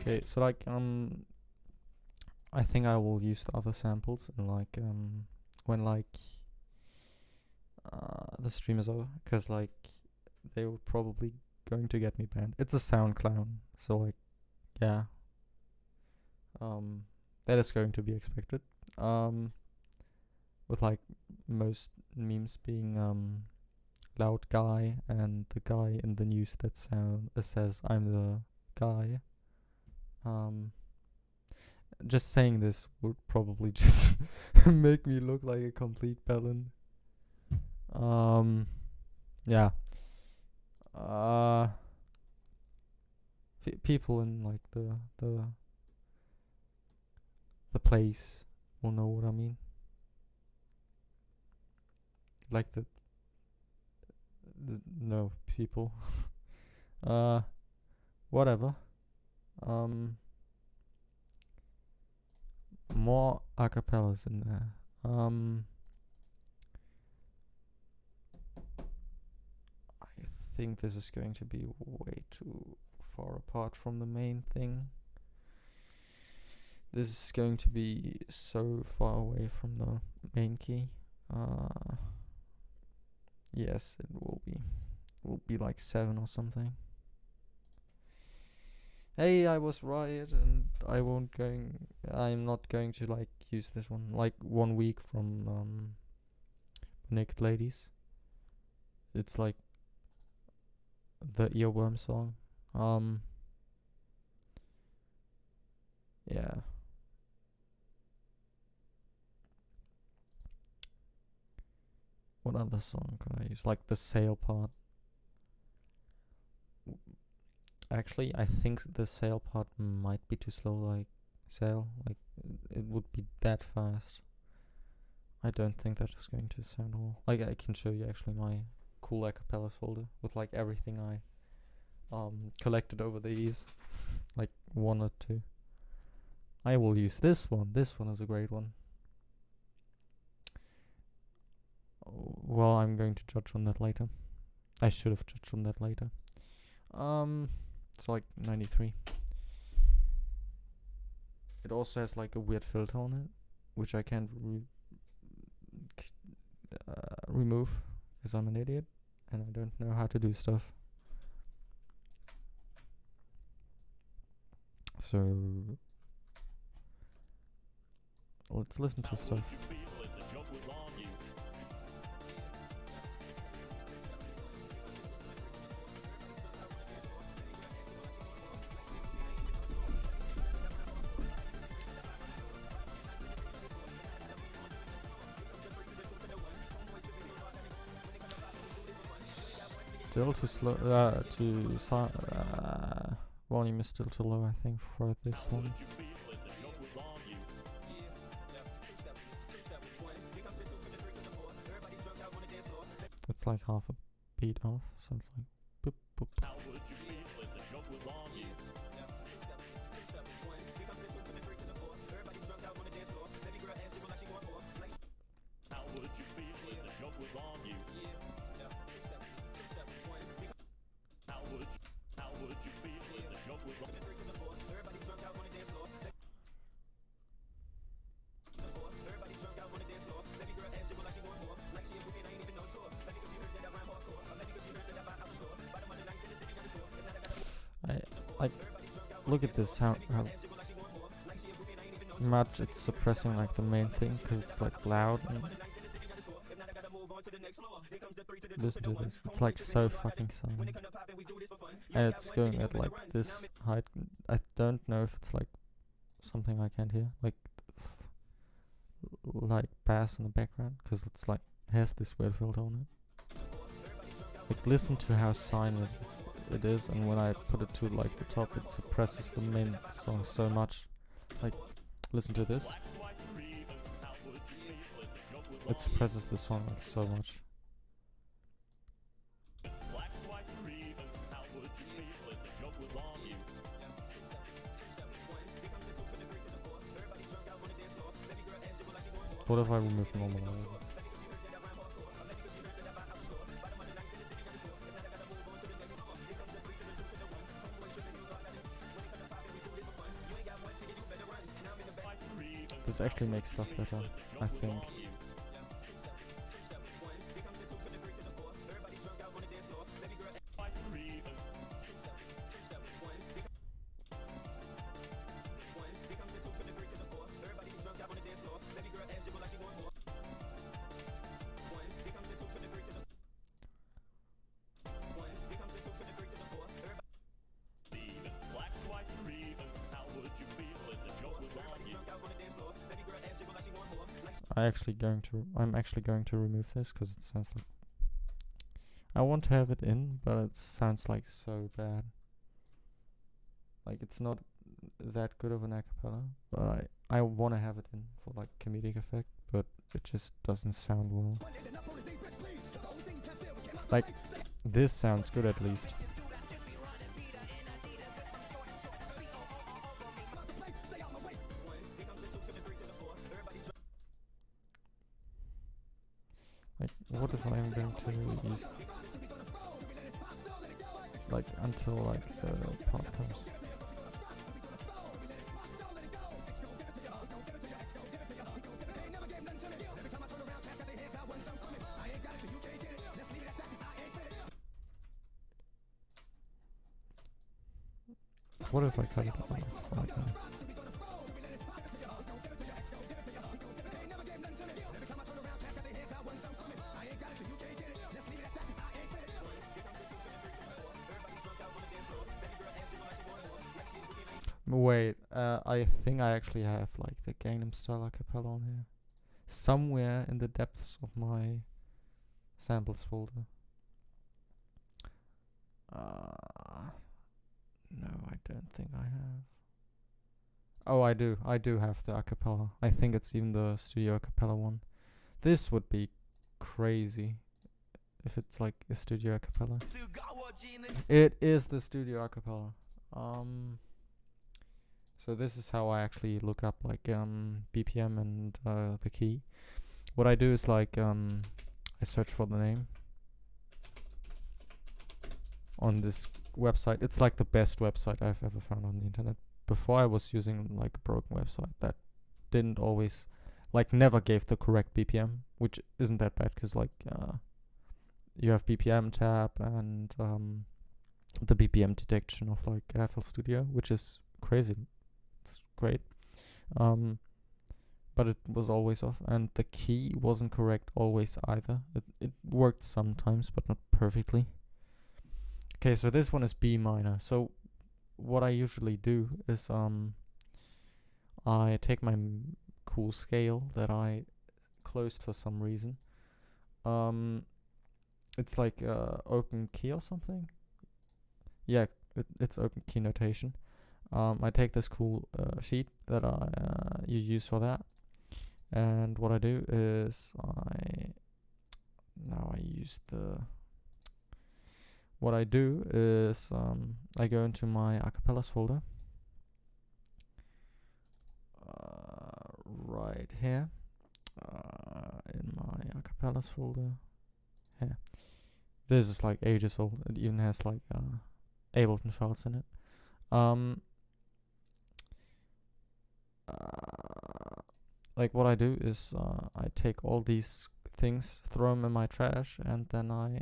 Okay, so like I think I will use the other samples and like when like the stream is over, because like they were probably going to get me banned. It's a sound clown, so like yeah, that is going to be expected. With like most memes being loud guy and the guy in the news that says I'm the guy. Just saying this would probably just make me look like a complete bellend. Yeah. People in like the place will know what I mean. Like the no people. Whatever. More acapellas in there. I think this is going to be way too far apart from the main thing. This is going to be so far away from the main key. Yes, it will be. Will be like 7 or something. Hey, I was right, and I'm not going to like use this one. Like 1 week from Naked Ladies. It's like the earworm song. Yeah. What other song could I use? Like the sail part. Actually, I think the sail part might be too slow. Like sail, like it would be that fast. I don't think that is going to sound well. Like I can show you actually my cool acapellas folder with like everything I collected over the years, like 1 or 2. I will use this one. This one is a great one. Well, I'm going to judge on that later. I should have judged on that later. It's like 93. It also has like a weird filter on it, which I can't remove because I'm an idiot and I don't know how to do stuff. So let's listen to stuff. Still too slow. Volume is still too low, I think, for this one. It's like half a beat off, so it's like boop boop. Look at this, how much it's suppressing like the main thing, because it's like loud. And listen to this, it's like so fucking silent, and it's going at like this height. I don't know if it's like something I can't hear, like bass in the background, because it's like has this weird filter on it. Like listen to how silent it is, and when I put it to like the top, it suppresses the main song so much. Like listen to this, it suppresses the song like so much. What if I remove normalizer? This actually makes stuff better, I think. I'm actually going to remove this because it sounds like I want to have it in, but it sounds like so bad. Like it's not that good of an acapella, but I want to have it in for like comedic effect, but it just doesn't sound well. Like this sounds good at least. Like, what if I'm going to use like until like the part comes? What if I cut it off right now? Wait, I think I actually have like the Gangnam Style acapella on here. Somewhere in the depths of my samples folder. No, I don't think I have. Oh, I do. I do have the acapella. I think it's even the studio acapella one. This would be crazy if it's like a studio acapella. It is the studio acapella. So this is how I actually look up like BPM and the key. What I do is like I search for the name on this website. It's like the best website I've ever found on the internet. Before I was using like a broken website that didn't always, like never gave the correct BPM, which isn't that bad because like you have BPM tab and the BPM detection of like FL Studio, which is crazy. It's great. But it was always off, and the key wasn't correct always either. It worked sometimes, but not perfectly. Okay, so this one is B minor. So what I usually do is I take my cool scale that I closed for some reason. It's like open key or something. Yeah, it's open key notation. I take this cool sheet that you use for that, and what I do is I go into my acapellas folder right here in my acapellas folder here. This is like ages old. It even has like Ableton files in it. Like what I do is I take all these things, throw them in my trash, and then I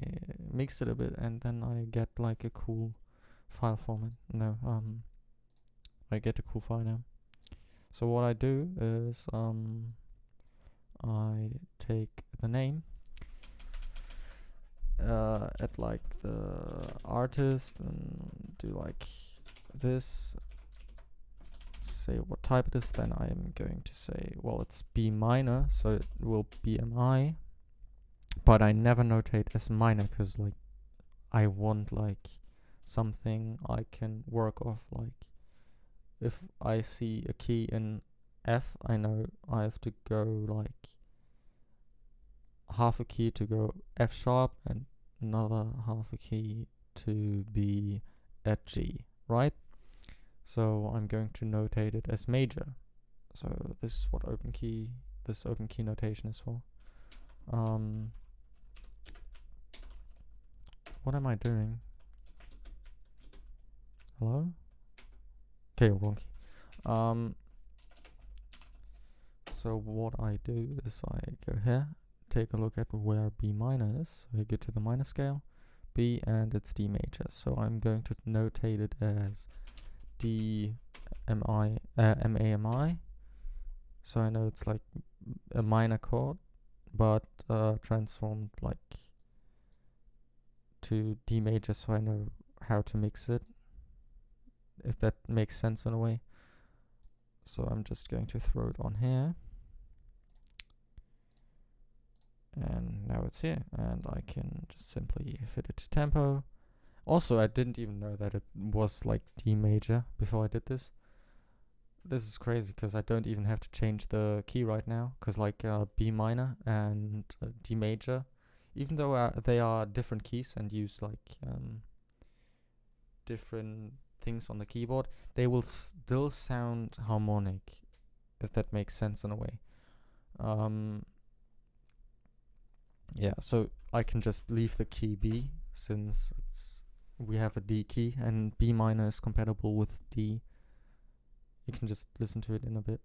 mix it a bit, and then I get like a cool file format. I get a cool file now. So what I do is I take the name at like the artist and do like this, say what type it is, then I am going to say, well, it's B minor, so it will be MI, but I never notate as minor because like I want like something I can work off. Like if I see a key in F, I know I have to go like half a key to go F sharp and another half a key to be at G, right? So I'm going to notate it as major. So this is what this open key notation is for. What am I doing? Hello? Okay, wrong key. So what I do is I go here, take a look at where B minor is. So I get to the minor scale, B, and it's D major. So I'm going to notate it as D MAMI. So I know it's like a minor chord, but transformed like to D major, so I know how to mix it, if that makes sense in a way. So I'm just going to throw it on here, and now it's here, and I can just simply fit it to tempo. Also, I didn't even know that it was like D major before I did this. This is crazy because I don't even have to change the key right now, because like B minor and D major, even though they are different keys and use like different things on the keyboard, they will still sound harmonic, if that makes sense in a way. Yeah, so I can just leave the key B, since we have a D key and B minor is compatible with D. You can just listen to it in a bit.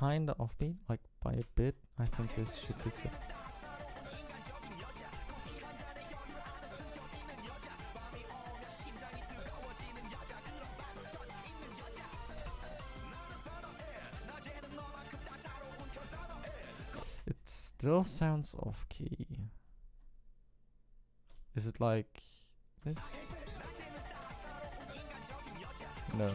kinda offbeat, like by a bit. I think this should fix it. It still sounds off key. Is it like this? No.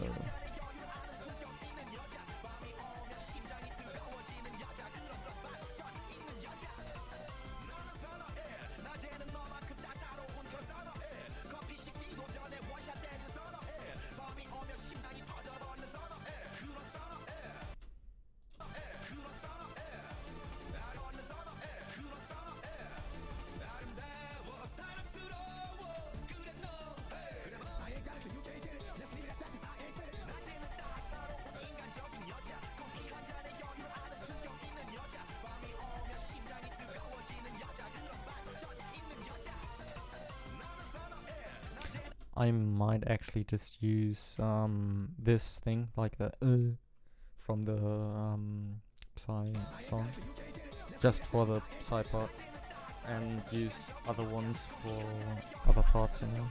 I might actually just use this thing, like the from the Psy song, just for the Psy part, and use other ones for other parts, you know.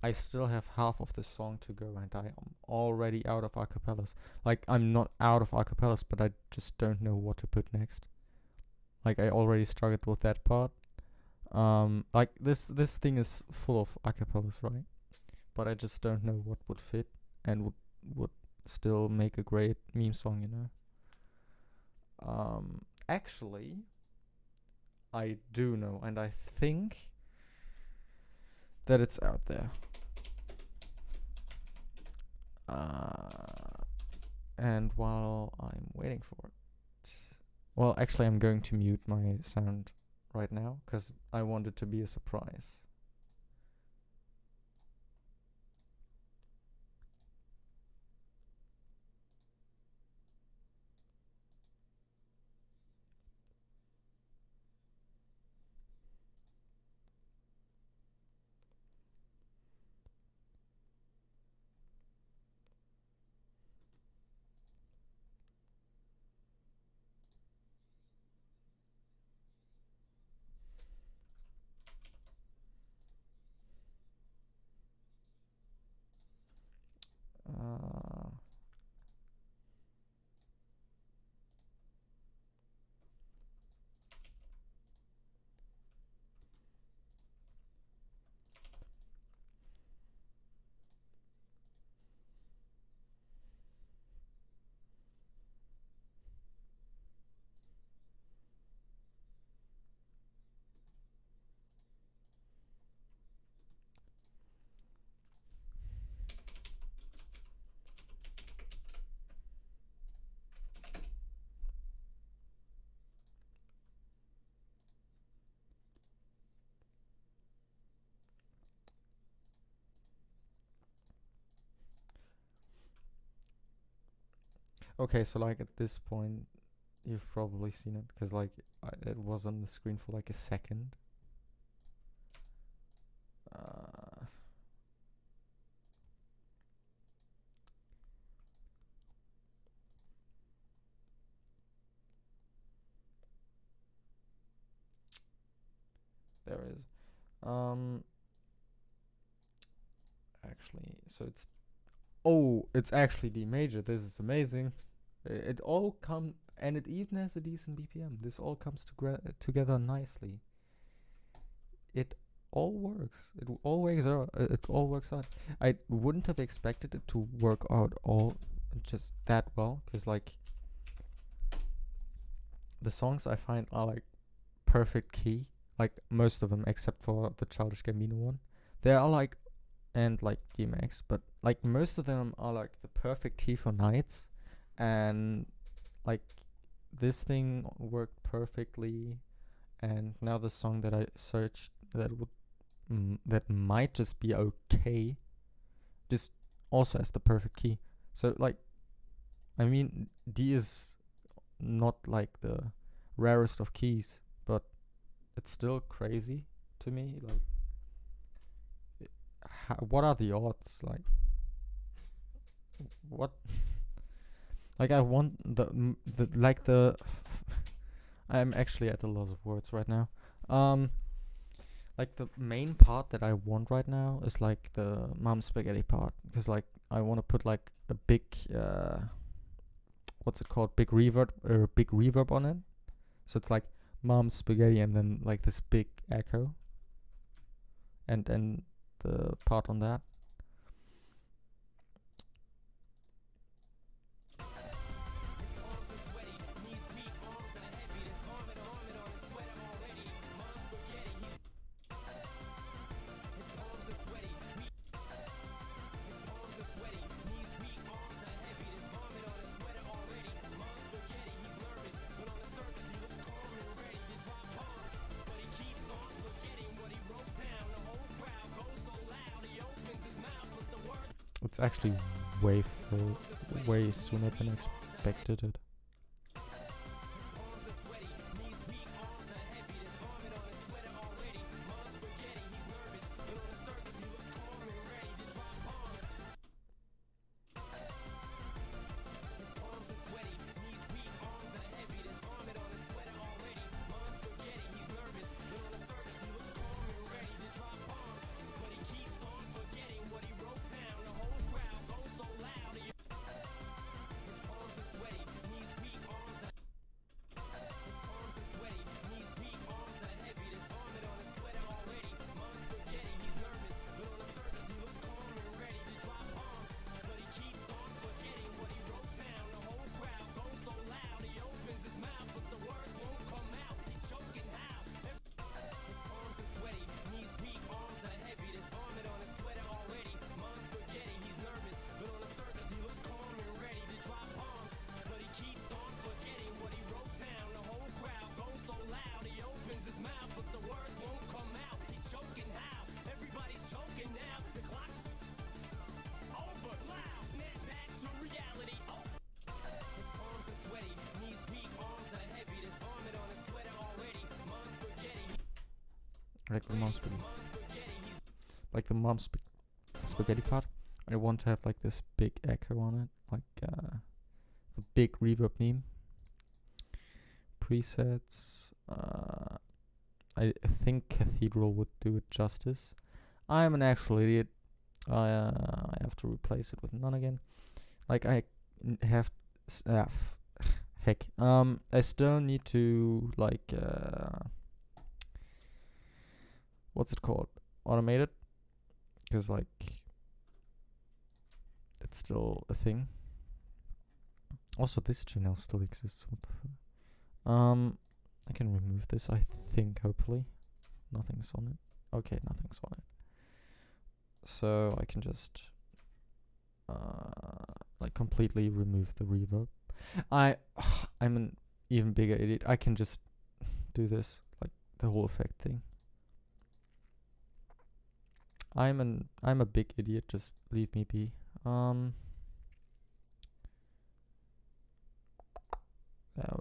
I still have half of the song to go, and I am already out of acapellas. Like, I'm not out of acapellas, but I just don't know what to put next. Like, I already struggled with that part. Like, this thing is full of acapellas, right? But I just don't know what would fit and would still make a great meme song, you know. Actually, I do know, and I think that it's out there. And while I'm waiting for it, well, actually, I'm going to mute my sound right now because I want it to be a surprise. Okay, so like at this point, you've probably seen it because like it was on the screen for like a second. There is. Actually, so it's actually D major. This is amazing. It all and it even has a decent BPM. This all comes together nicely. It all works. It all works out. I wouldn't have expected it to work out all just that well, because like the songs I find are like perfect key. Like most of them, except for the Childish Gambino one. They are like, and like DMX, but like most of them are like the perfect key for nights, and like this thing worked perfectly. And now the song that I searched that might just be okay, just also has the perfect key. So like, I mean, D is not like the rarest of keys, but it's still crazy to me. Like, what are the odds? Like, what? Like, I want the I'm actually at a loss of words right now. Like the main part that I want right now is like the mom spaghetti part, because like I want to put like a big what's it called? Big reverb on it. So it's like mom spaghetti and then like this big echo. And then the part on that. It's actually way sooner than expected it. Like the mom spaghetti part. I want to have like this big echo on it, like the big reverb meme. Presets. I think Cathedral would do it justice. I'm an actual idiot. I have to replace it with none again. Like I have heck. I still need to like what's it called? Automate it, because like it's still a thing. Also, this channel still exists. What the fuck? I can remove this. I think hopefully nothing's on it. Okay, nothing's on it. So I can just like completely remove the reverb. I'm an even bigger idiot. I can just do this, like the whole effect thing. I'm a big idiot. Just leave me be. There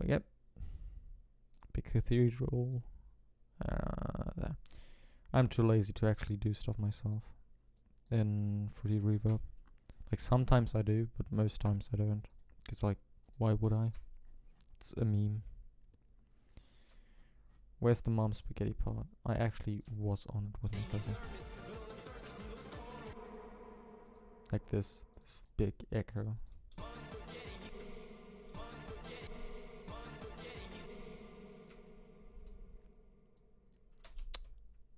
we go. Big Cathedral. There. I'm too lazy to actually do stuff myself in Fruity Reverb. Like sometimes I do, but most times I don't. Cause like, why would I? It's a meme. Where's the mom spaghetti part? I actually was on it with my cousin. Like this big echo.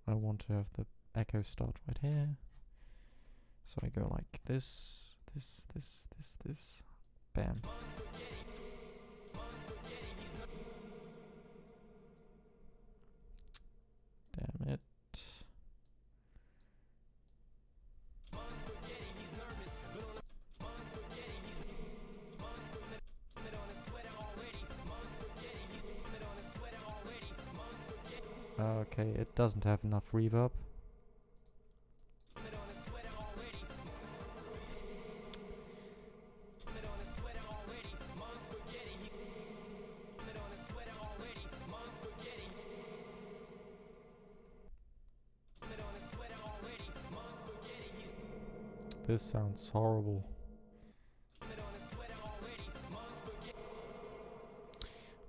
I want to have the echo start right here. So I go like this. Bam. Damn it. Okay, it doesn't have enough reverb. This sounds horrible.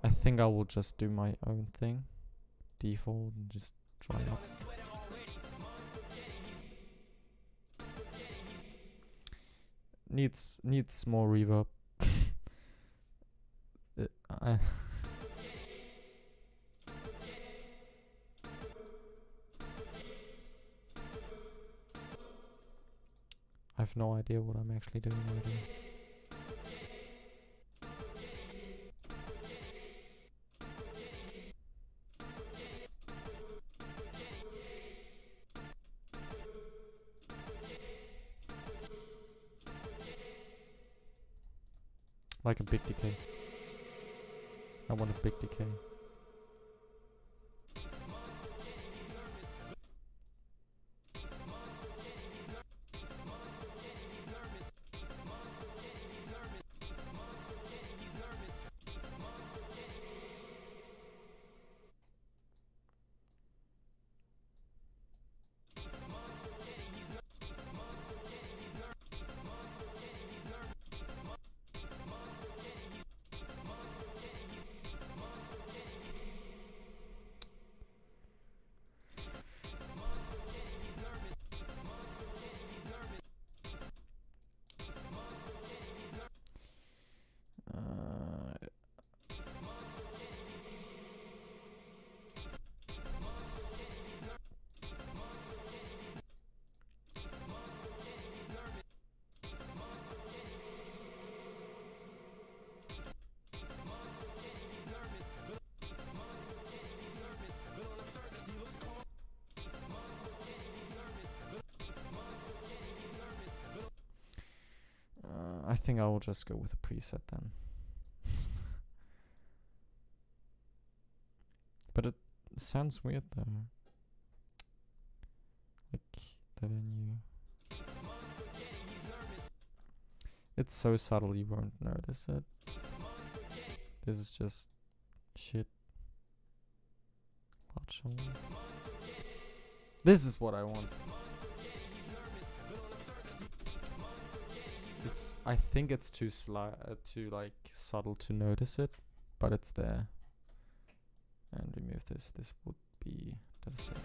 I think I will just do my own thing. Default and just try it out. Needs more reverb. I have no idea what I'm actually doing right here. Like a big decay. I want a big decay. I think I will just go with a preset then. But it sounds weird though. Like the venue. It's so subtle you won't notice it. This is just shit. This is what I want. I think it's too too like subtle to notice it, but it's there. And remove this. This would be devastating.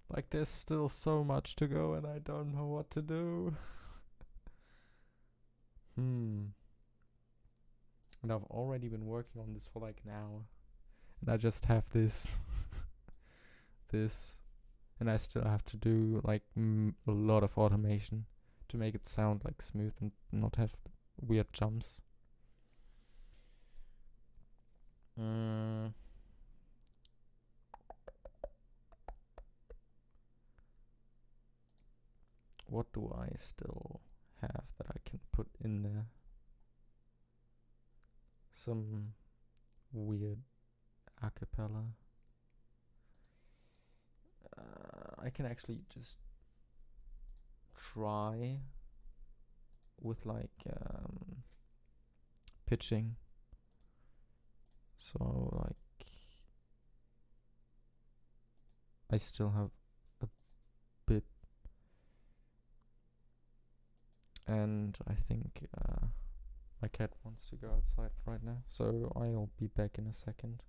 Like there's still so much to go and I don't know what to do. And I've already been working on this for like an hour. And I just have this. And I still have to do like a lot of automation to make it sound like smooth and not have weird jumps. What do I still have that I can put in there? Some weird acapella. I can actually just try with like pitching. So like I still have a bit, and I think my cat wants to go outside right now, so I'll be back in a second.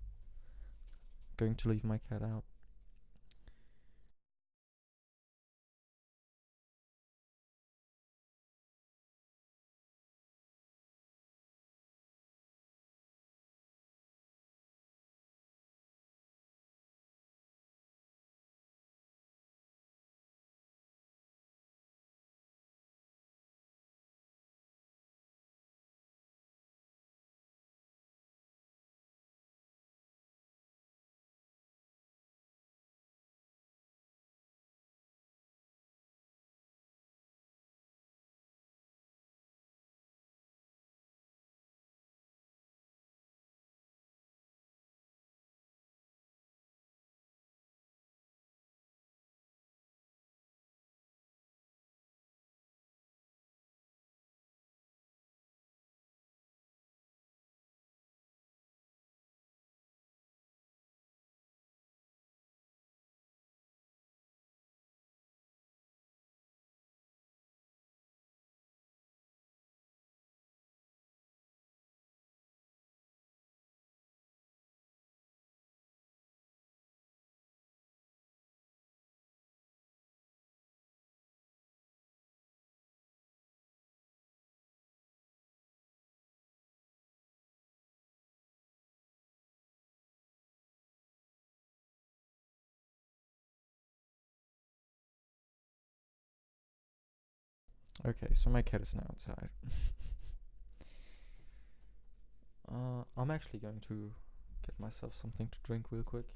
Going to leave my cat out. Okay, so my cat is now outside. I'm actually going to get myself something to drink real quick.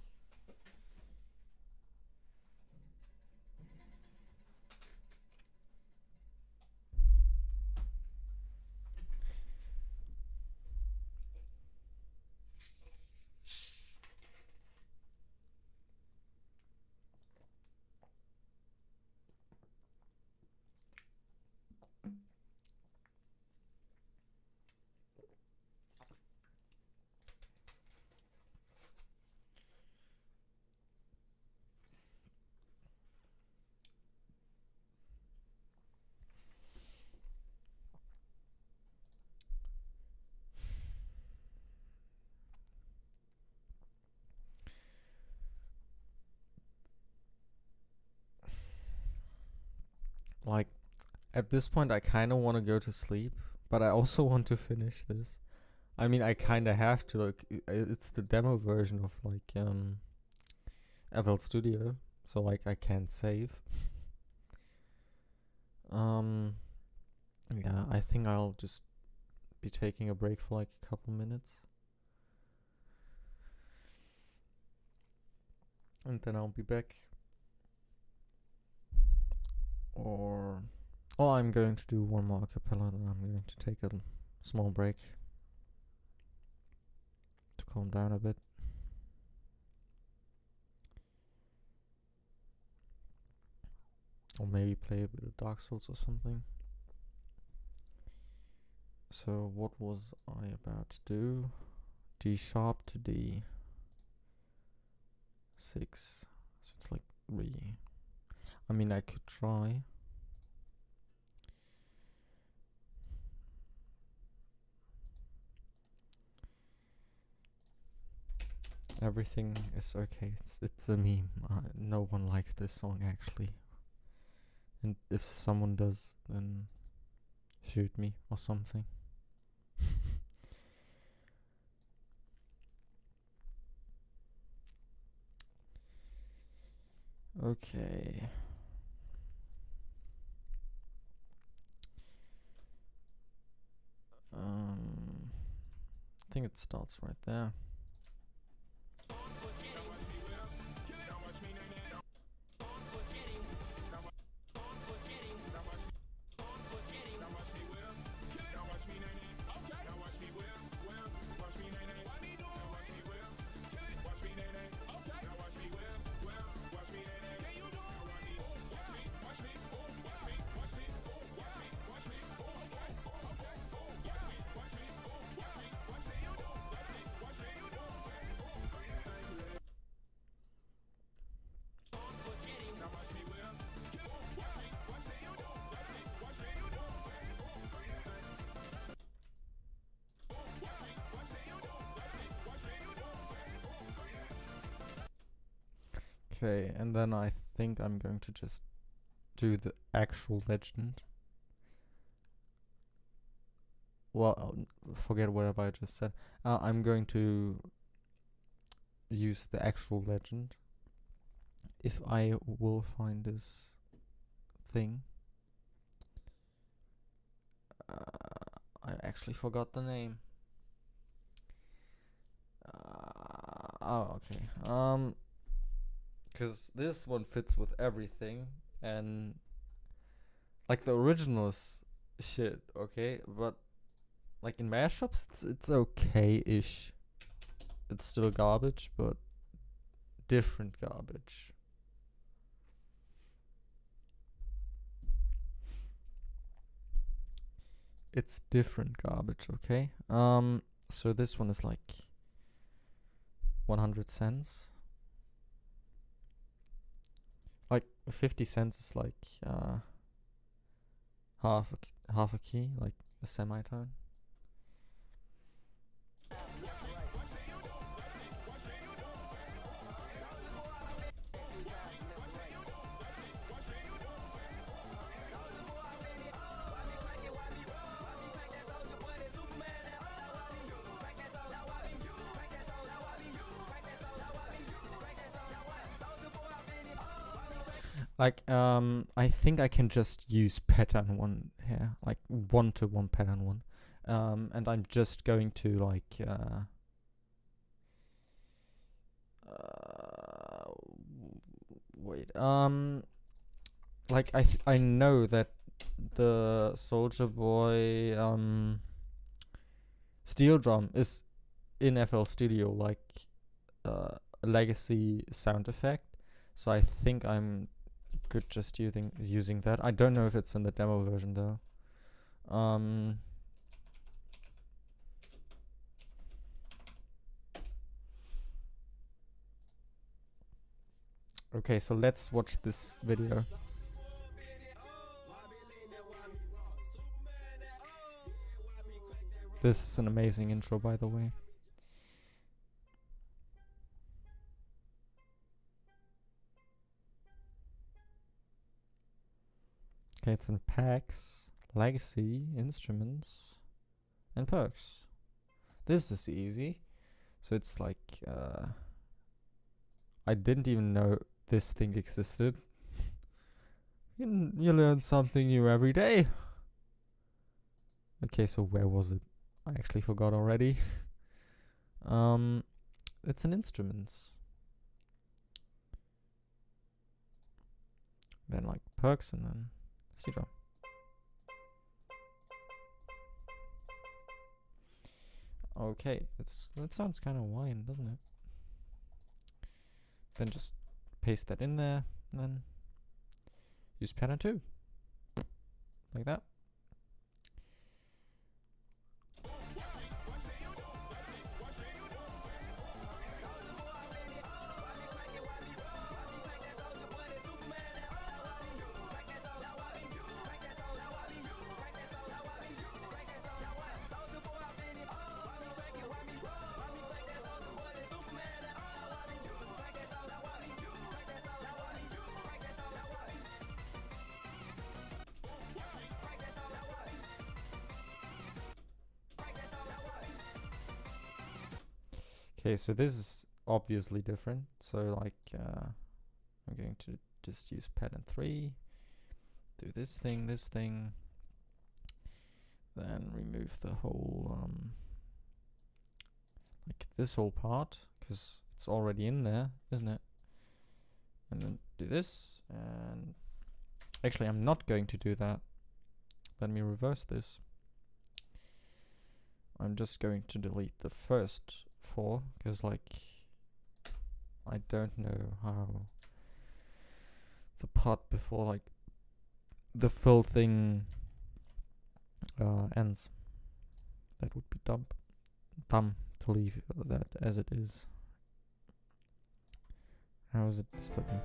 Like, at this point, I kind of want to go to sleep, but I also want to finish this. I mean, I kind of have to. Like, it's the demo version of like FL Studio, so like I can't save. Yeah, I think I'll just be taking a break for like a couple minutes, and then I'll be back. Or I'm going to do one more a cappella, then I'm going to take a small break to calm down a bit. Or maybe play a bit of Dark Souls or something. So what was I about to do? D sharp to D6. So it's like re. I mean, I could try. Everything is okay. It's a meme. No one likes this song actually. And if someone does, then shoot me or something. Okay. I think it starts right there. Okay, and then I think I'm going to just do the actual legend. Well, forget whatever I just said. I'm going to use the actual legend. If I will find this thing. I actually forgot the name. Oh, okay. Because this one fits with everything, and like the original is shit, okay, but like in mashups it's okay-ish. It's still garbage, but different garbage. It's different garbage, okay? So this one is like 100 cents. Like 50 cents is like half a key, like a semitone. Like, I think I can just use pattern 1 here, like 1-to-1 pattern 1. And I'm just going to like wait, like I know that the Soldier Boy steel drum is in FL Studio, like a legacy sound effect. So I think I'm good just using that. I don't know if it's in the demo version though. Okay, so let's watch this video. This is an amazing intro, by the way. Okay, it's in packs, legacy, instruments, and perks. This is easy. So it's like, I didn't even know this thing existed. You learn something new every day. Okay, so where was it? I actually forgot already. It's an instruments. Then like perks and then C drum. Okay, that sounds kind of wine, doesn't it? Then just paste that in there, and then use pattern 2. Like that. Okay, so this is obviously different. So like, I'm going to just use pattern 3, do this thing, then remove the whole, like this whole part, because it's already in there, isn't it? And then do this, and actually I'm not going to do that. Let me reverse this. I'm just going to delete the first 4, because like I don't know how the part before like the full thing ends. That would be dumb to leave that as it is. How is it splitting?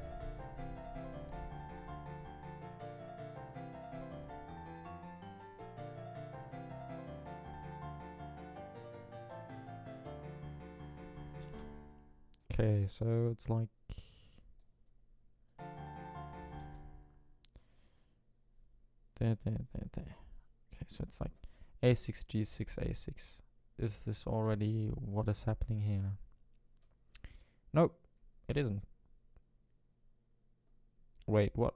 Okay, so it's like there. Okay, so it's like A6, G6, A6. Is this already what is happening here? Nope, it isn't. Wait, what?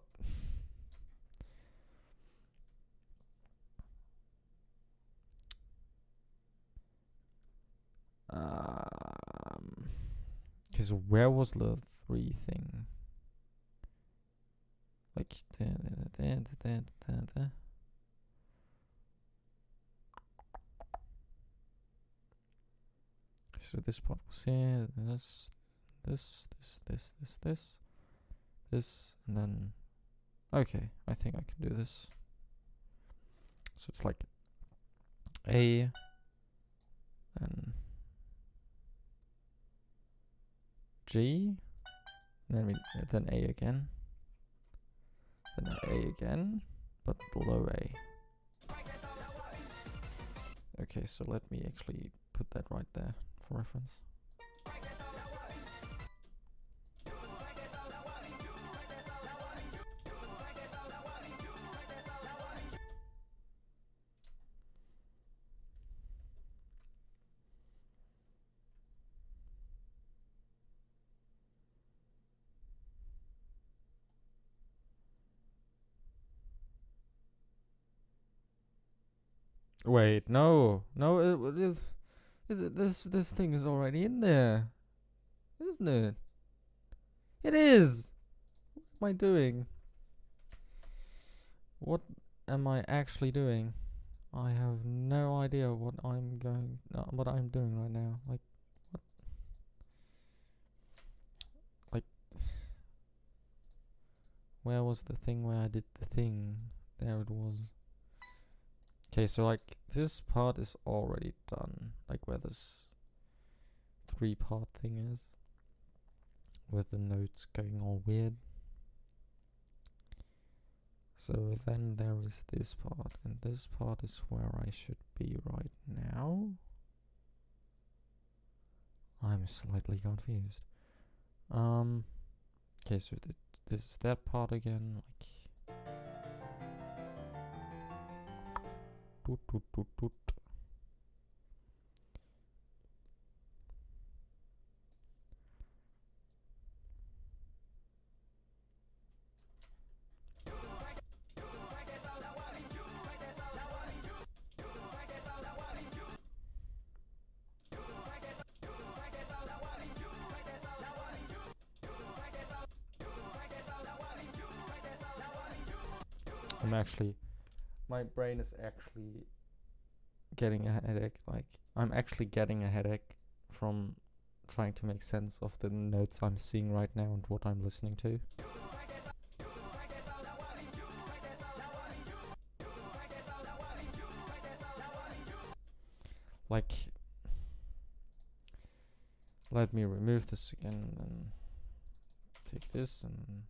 Okay, so where was the 3 thing? Like there. So this part was here, this, and then, okay, I think I can do this. So it's like A, then G, and then A again, then A again, but below A. Okay, so let me actually put that right there for reference. Wait, no, no. This thing is already in there, isn't it? It is. What am I doing? What am I actually doing? I have no idea what what I'm doing right now. Like, what? Like, where was the thing where I did the thing? There it was. Okay, so like this part is already done. Like where this 3-part thing is, with the notes going all weird. So then there is this part, and this part is where I should be right now. I'm slightly confused. Okay, so this is that part again, like toot toot toot toot. My brain is actually getting a headache. Like, I'm actually getting a headache from trying to make sense of the notes I'm seeing right now and what I'm listening to. Like, let me remove this again and take this and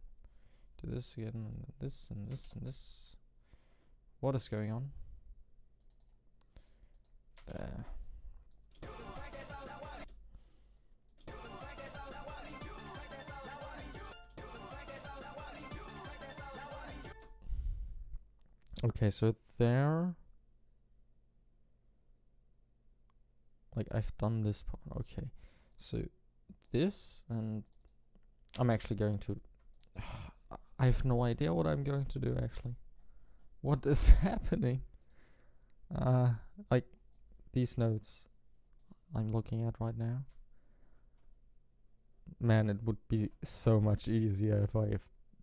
do this again and this and this and this. What is going on? There. Okay, so there. Like, I've done this part. Okay, so this, and I'm actually going to. I have no idea what I'm going to do actually. What is happening? Like these notes I'm looking at right now. Man, it would be so much easier if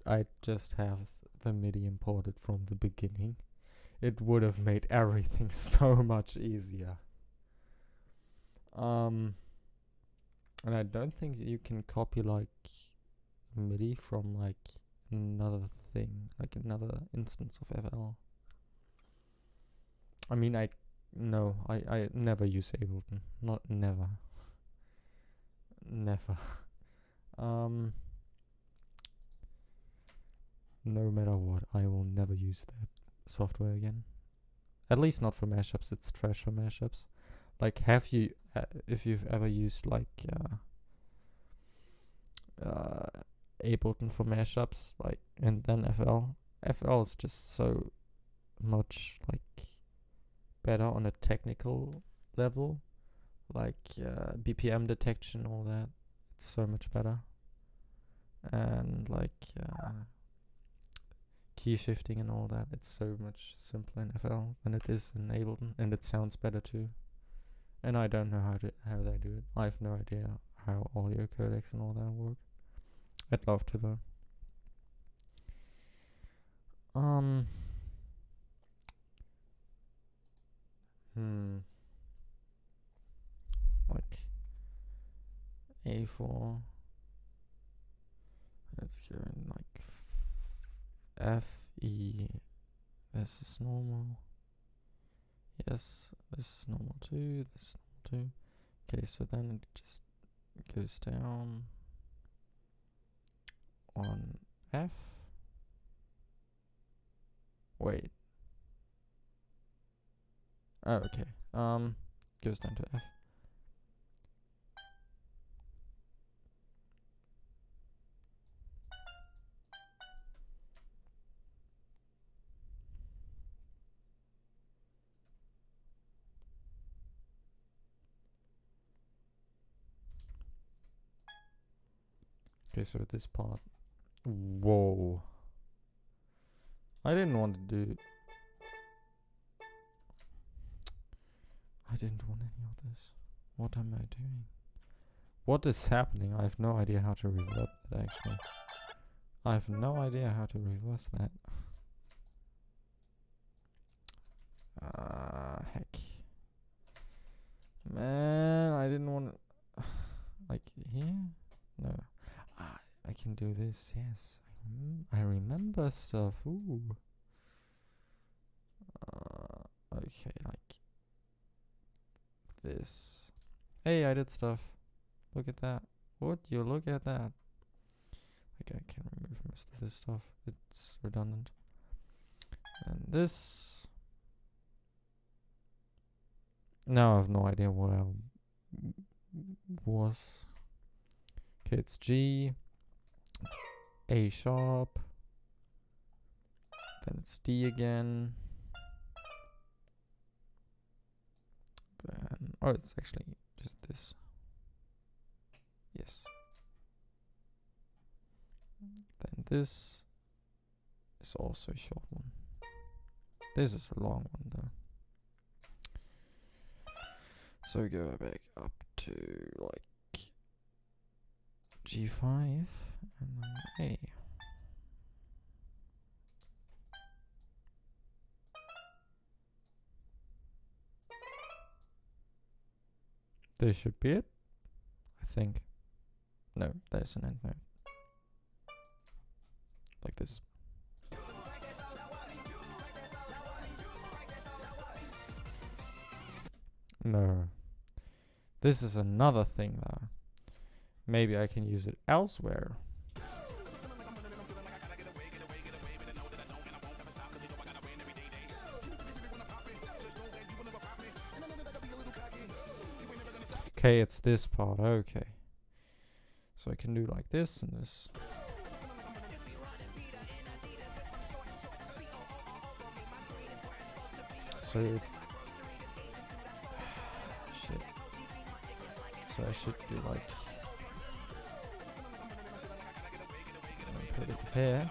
I just have the MIDI imported from the beginning. It would have made everything so much easier. And I don't think you can copy like MIDI from like another thing, like another instance of FL. I mean, I never use Ableton. Not never. Never. No matter what, I will never use that software again. At least not for mashups. It's trash for mashups. Like, have you, if you've ever used like Ableton for mashups, like, and then FL is just so much like better on a technical level, like BPM detection, all that. It's so much better, and like key shifting and all that. It's so much simpler in FL than it is in Ableton, and it sounds better too. And I don't know how they do it. I have no idea how audio codecs and all that work. I'd love to though. Like A4. Let's go in like F, E. This is normal. Yes, this is normal too. This is normal too. Okay, so then it just goes down on F. Wait. Oh, okay. Goes down to F. Okay, so this part. Whoa. I didn't want to do. didn't want any of this. What am I doing? What is happening? I have no idea how to revert that actually. I have no idea how to reverse that. Heck. Man, I didn't want to... like, here? No. I can do this, yes. I remember stuff, ooh. Okay, like... this. Hey, I did stuff. Look at that. Would you look at that? Like, I can remove most of this stuff. It's redundant. And this... now I have no idea what I was. Okay, it's G. It's A sharp. Then it's D again. Then... oh, it's actually just this. Yes. Then this is also a short one. This is a long one though. So go back up to like G5 and then A. This should be it, I think. No, there's an end note. Like this. No. This is another thing though. Maybe I can use it elsewhere. Okay, it's this part, okay. So I can do like this and this. So shit. So I should do like put it here.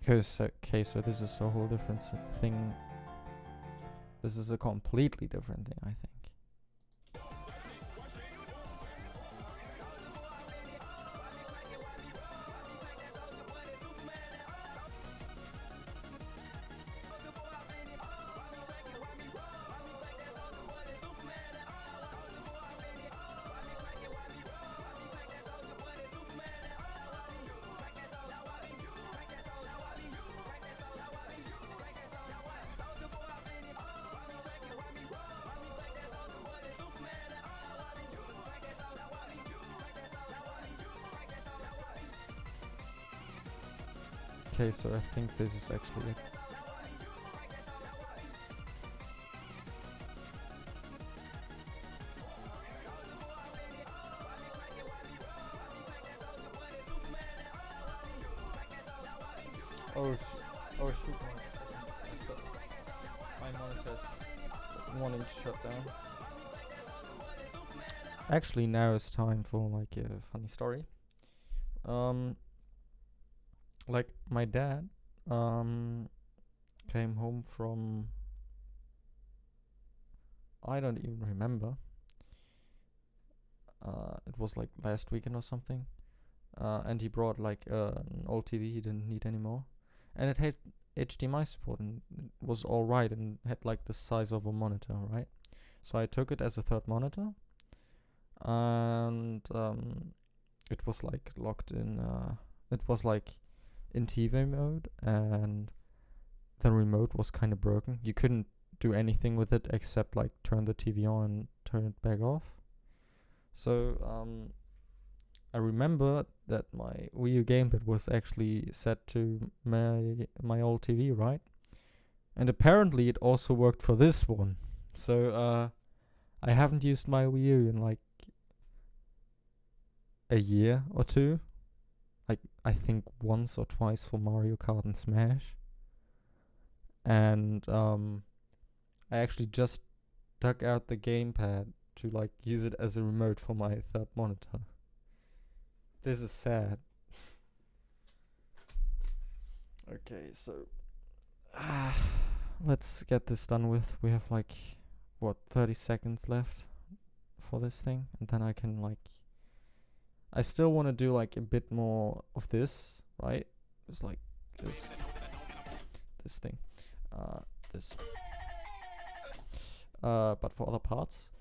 Okay, so this is a whole different thing. This is a completely different thing, I think. Okay, so I think this is actually it. Oh shoot, my monitor's wanting to shut down. Actually, now it's time for like a funny story. Like my dad came home from, I don't even remember. It was like last weekend or something. And he brought like an old TV he didn't need anymore, and it had HDMI support and it was all right and had like the size of a monitor, right? So I took it as a third monitor, and it was like locked in. It was like in TV mode, and the remote was kind of broken. You couldn't do anything with it except like turn the TV on and turn it back off. So I remember that my Wii U gamepad was actually set to my old TV, right? And apparently it also worked for this one. So I haven't used my Wii U in like a year or two. Like I think once or twice for Mario Kart and Smash. And I actually just dug out the gamepad to like use it as a remote for my third monitor. This is sad. Okay, so let's get this done with. We have like 30 seconds left for this thing, and then I can like I still want to do like a bit more of this, right? It's like this thing. This but for other parts.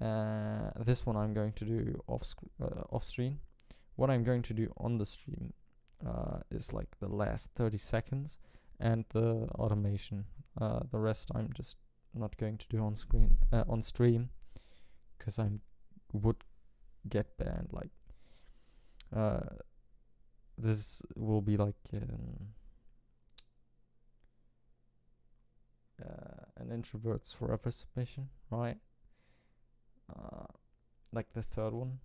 This one I'm going to do off stream. What I'm going to do on the stream is like the last 30 seconds and the automation. The rest I'm just not going to do on stream, because I would get banned. Like this will be like an introverts forever submission, right? Like the third one,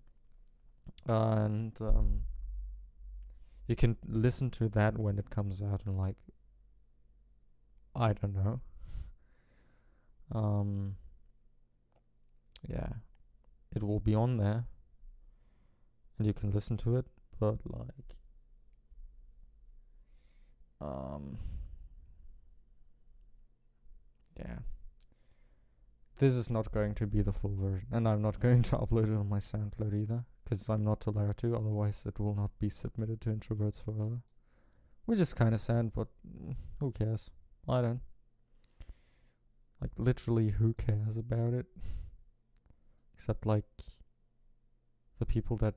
and you can listen to that when it comes out, and like I don't know. Yeah, it will be on there, and you can listen to it. But like, yeah, this is not going to be the full version, and I'm not going to upload it on my SoundCloud either, because I'm not allowed to. Otherwise, it will not be submitted to Introverts Forever, which is kind of sad. But who cares? I don't. Like literally, who cares about it? Except like the people that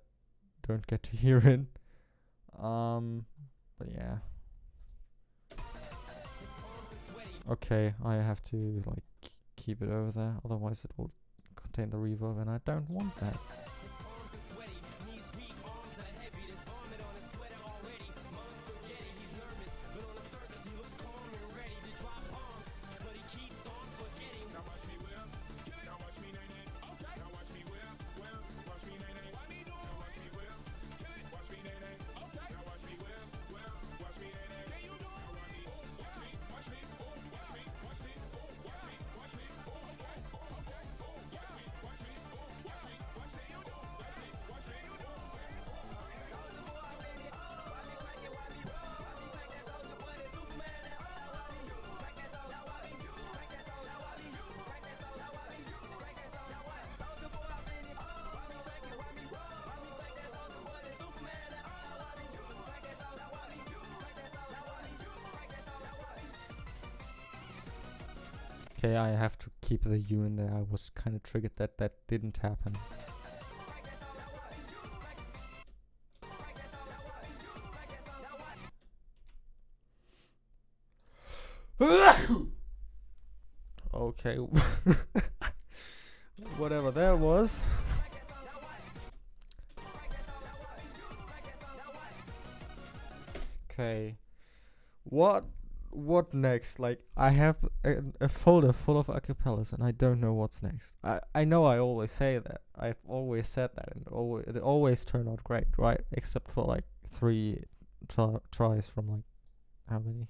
don't get to hear it. But yeah. Okay, I have to like keep it over there, otherwise it will contain the reverb, and I don't want that. Okay, I have to keep the U in there. I was kind of triggered that that didn't happen. Okay. Whatever that was. Okay. What next? Like, I have a folder full of acapellas, and I don't know what's next. I know I always say that. I've always said that, and it always turned out great, right? Except for like 3 tries from like how many?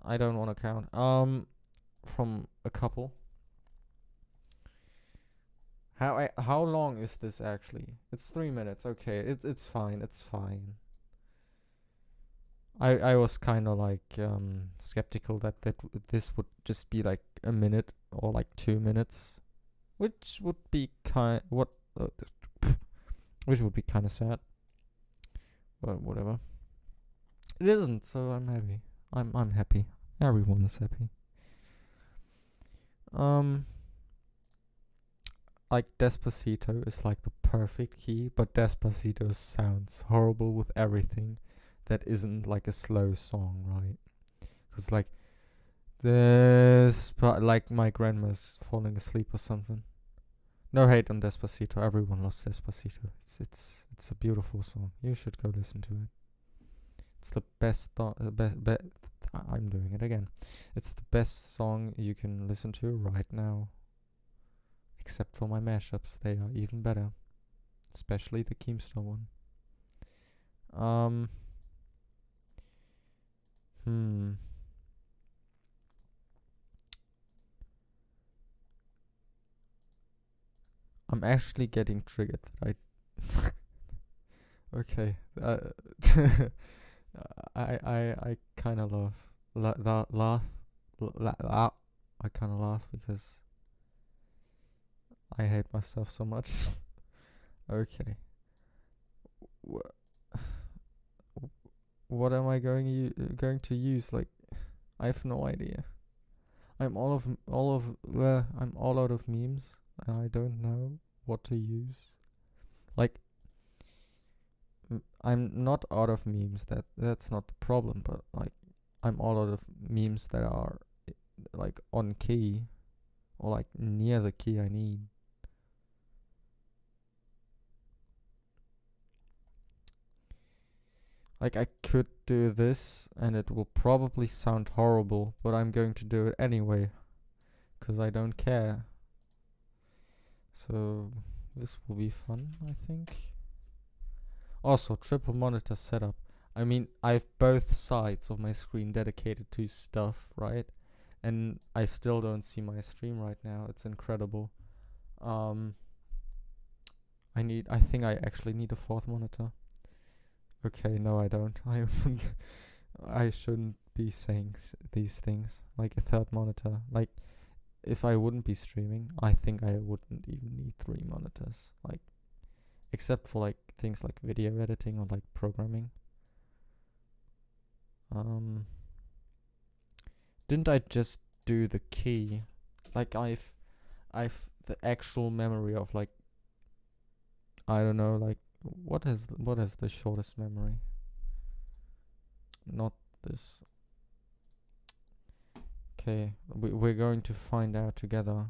I don't want to count. From a couple. How long is this actually? It's 3 minutes. Okay, it's fine. It's fine. I was kind of like skeptical that this would just be like a minute or like 2 minutes, which would be which would be kind of sad. But whatever. It isn't, so I'm happy. I'm happy. Everyone is happy. Like Despacito is like the perfect key, but Despacito sounds horrible with everything that isn't like a slow song, right? Because like This part, like my grandma's falling asleep or something. No hate on Despacito. Everyone loves Despacito. It's a beautiful song. You should go listen to it. It's the best. I'm doing it again. It's the best song you can listen to right now. Except for my mashups, they are even better. Especially the Keemstar one. I'm actually getting triggered that I. Okay. I kind of laugh. I kind of laugh because I hate myself so much. Okay. What am I going to use? Like, I have no idea. I'm all out of memes, and I don't know what to use. Like, I'm not out of memes. That's not the problem. But like, I'm all out of memes that are like on key, or like near the key I need. Like, I could do this, and it will probably sound horrible, but I'm going to do it anyway, because I don't care. So, this will be fun, I think. Also, triple monitor setup. I mean, I have both sides of my screen dedicated to stuff, right? And I still don't see my stream right now. It's incredible. I think I actually need a fourth monitor. Okay, no, I don't. I shouldn't be saying these things. Like a third monitor. Like, if I wouldn't be streaming, I think I wouldn't even need 3 monitors. Like, except for like things like video editing or like programming. Didn't I just do the key? Like, I've the actual memory of like, I don't know, like, what is the shortest memory? Not this. Okay, we're going to find out together.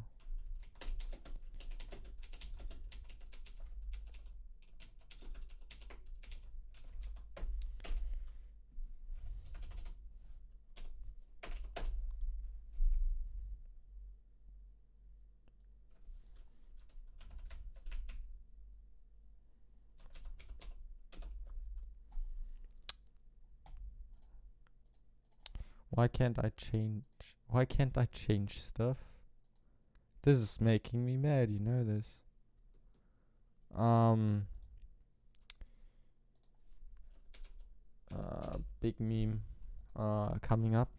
Why can't I change stuff? This is making me mad, you know this. Big meme coming up.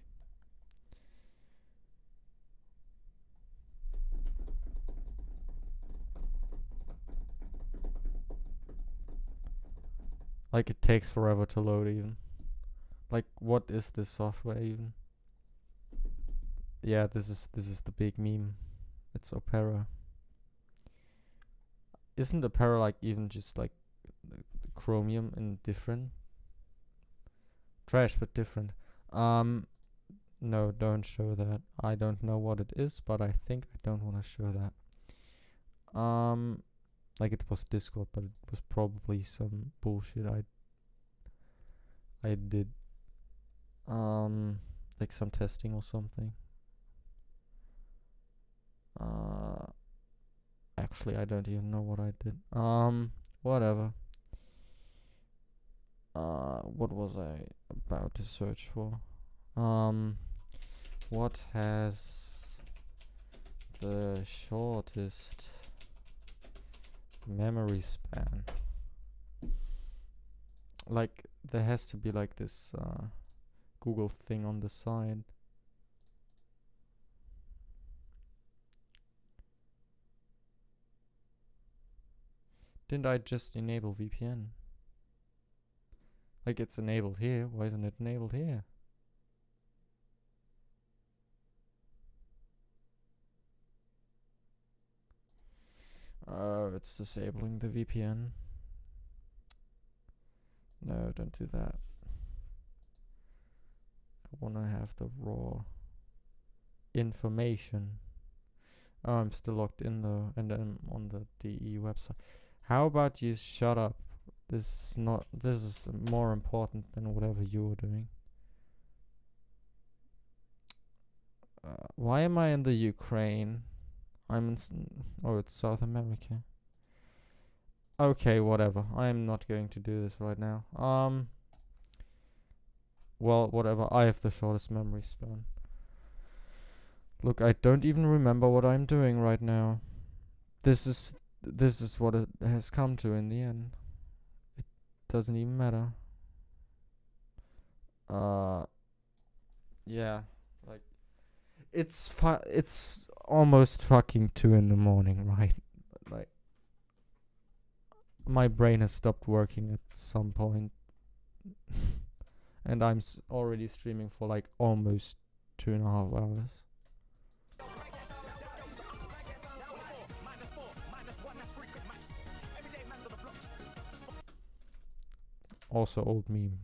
Like, it takes forever to load even. Like, what is this software even? Yeah, this is the big meme. It's Opera. Isn't Opera like even just like Chromium and different? Trash but different. No, don't show that. I don't know what it is, but I think I don't want to show that. Like, it was Discord, but it was probably some bullshit I did. Like some testing or something. Actually, I don't even know what I did. Whatever. What was I about to search for? What has the shortest memory span? Like, there has to be like this Google thing on the side. Didn't I just enable VPN? Like, it's enabled here. Why isn't it enabled here? It's disabling the VPN. No, don't do that. I wanna have the raw. information. Oh, I'm still logged in though, and I'm on the DE website. How about you shut up? This is more important than whatever you were doing. Why am I in the Ukraine? I'm in it's South America. Okay, whatever. I'm not going to do this right now. Well, whatever. I have the shortest memory span. Look, I don't even remember what I'm doing right now. This is what it has come to in the end. It doesn't even matter. Yeah, like it's almost fucking 2 in the morning, right? Like my brain has stopped working at some point. And I'm already streaming for like almost 2.5 hours. Also old meme.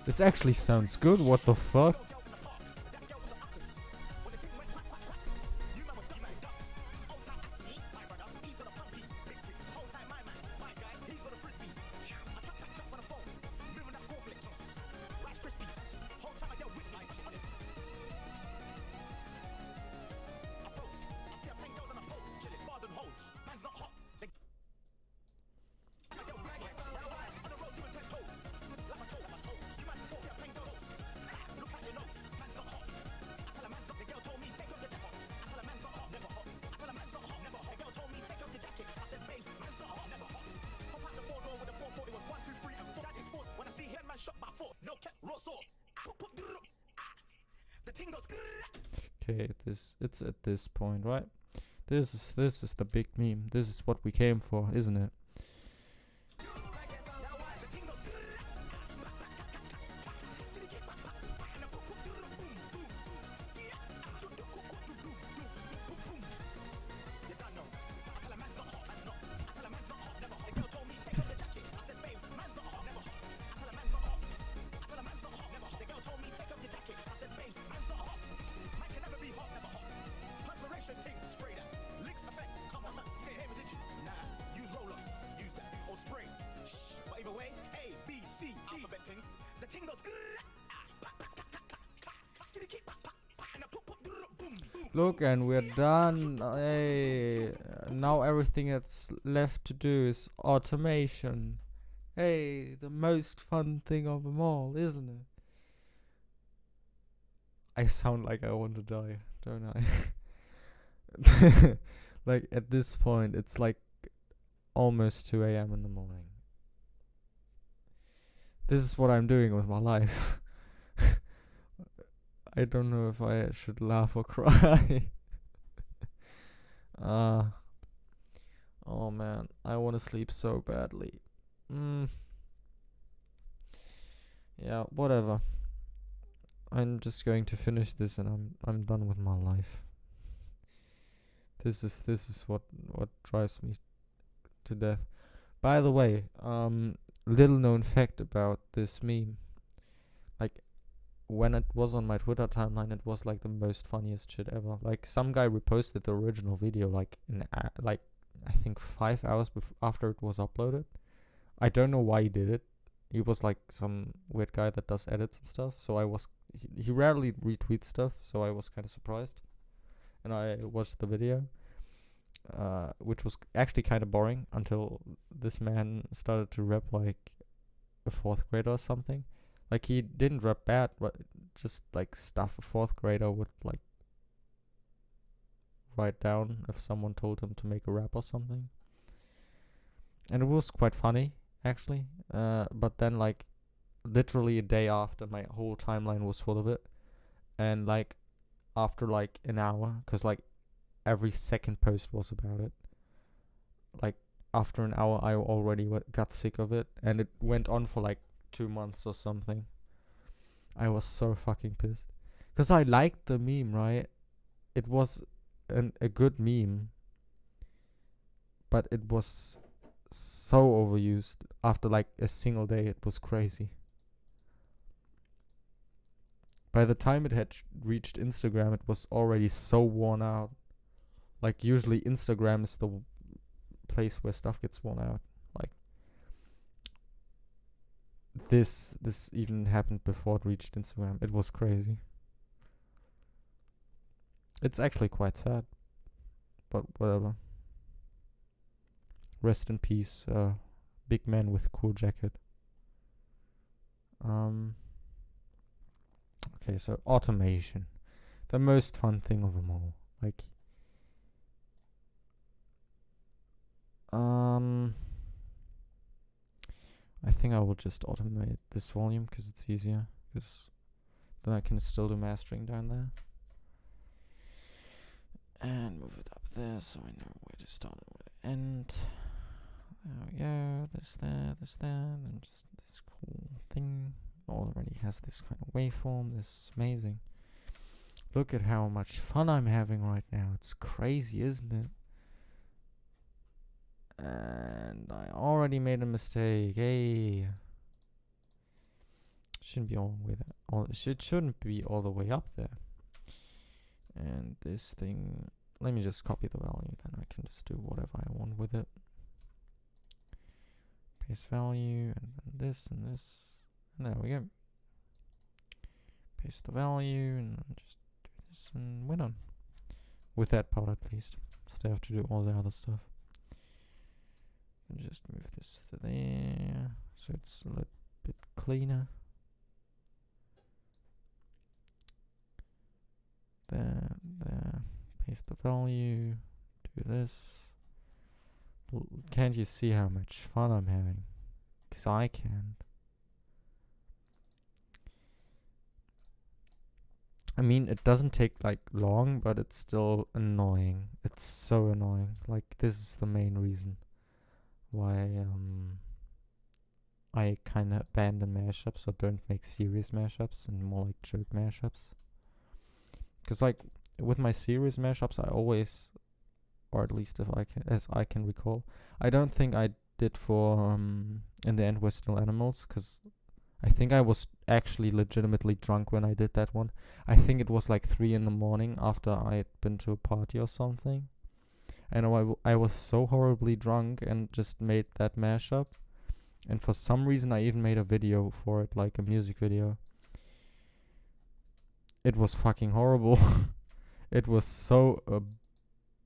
This actually sounds good, what the fuck? Okay, it's at this point, right? This is the big meme. This is what we came for, isn't it? Look, and we're done. Hey, now everything that's left to do is automation. Hey, the most fun thing of them all, isn't it? I sound like I want to die, don't I? Like, at this point, it's like almost 2 a.m. in the morning. This is what I'm doing with my life. I don't know if I should laugh or cry. Oh man, I want to sleep so badly. Yeah, whatever. I'm just going to finish this and I'm done with my life. This is what drives me to death. By the way, little known fact about this meme. Like, when it was on my Twitter timeline, it was like the most funniest shit ever. Like, some guy reposted the original video like I think 5 hours after it was uploaded. I don't know why he did it. He was like some weird guy that does edits and stuff. So he rarely retweets stuff. So I was kind of surprised, and I watched the video, which was actually kind of boring until this man started to rap like a 4th grader or something. Like, he didn't rap bad, but just like stuff a 4th grader would like write down if someone told him to make a rap or something. And it was quite funny, actually. But then, like, literally a day after, my whole timeline was full of it. And like, after like an hour, because like every second post was about it. Like, after an hour, I already got sick of it, and it went on for like 2 months or something. I was so fucking pissed, because I liked the meme, right? It was a good meme, but it was so overused. After like a single day, it was crazy. By the time it had reached Instagram, it was already so worn out. Like usually Instagram is the place where stuff gets worn out. Like this even happened before it reached Instagram. It was crazy. It's actually quite sad, but whatever. Rest in peace, big man with cool jacket. Okay, so automation, the most fun thing of them all. Like, I think I will just automate this volume because it's easier. Because then I can still do mastering down there. And move it up there so I know where to start and where to end. There we go. This there, and just this cool thing. Already has this kind of waveform. This is amazing. Look at how much fun I'm having right now. It's crazy, isn't it? And I already made a mistake. Hey, shouldn't be all the way there. It shouldn't be all the way up there. And this thing, let me just copy the value. Then I can just do whatever I want with it. Paste value, and then this and this, and there we go. Paste the value, and then just do this, and we're done. With that part at least. Still have to do all the other stuff. And just move this to there, so it's a little bit cleaner. There, paste the value, do this. Can't you see how much fun I'm having? 'Cause I can't. I mean, it doesn't take like long, but it's still annoying. It's so annoying. Like, this is the main reason why I kind of abandon mashups or don't make serious mashups and more like joke mashups. 'Cause like with my serious mashups, I always, or at least as I can recall, I don't think I did for In the End We're Still Animals, 'cause I think I was actually legitimately drunk when I did that one. I think it was like 3 in the morning after I had been to a party or something. And I was so horribly drunk and just made that mashup. And for some reason I even made a video for it, like a music video. It was fucking horrible. It was so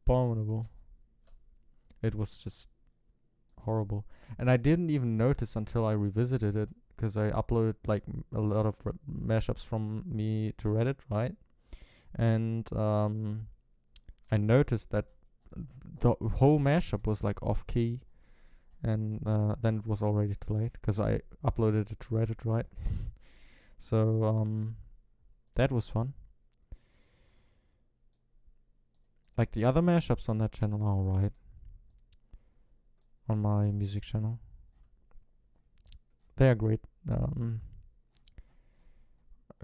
abominable. It was just horrible. And I didn't even notice until I revisited it, because I uploaded like a lot of mashups from me to Reddit, right? And I noticed that the whole mashup was like off key, and then it was already too late because I uploaded it to Reddit, right? So that was fun. Like, the other mashups on that channel are alright. On my music channel, they are great.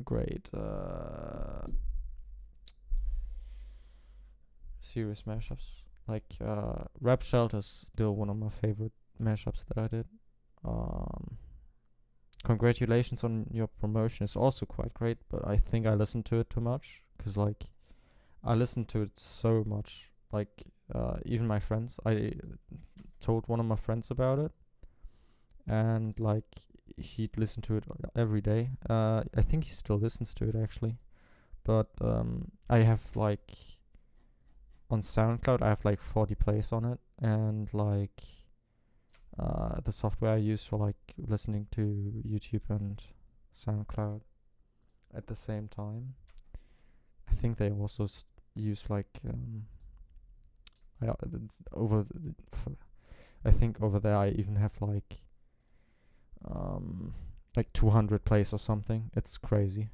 Great serious mashups. Like Rap Shelter's still one of my favorite mashups that I did. Congratulations on your promotion is also quite great, but I think I listened to it too much, because like I listened to it so much. Like even my friends, I told one of my friends about it, and like he'd listen to it every day. I think he still listens to it actually, but I have like on SoundCloud I have like 40 plays on it, and like the software I use for like listening to YouTube and SoundCloud at the same time, I think they also use like I think over there I even have like 200 plays or something. It's crazy.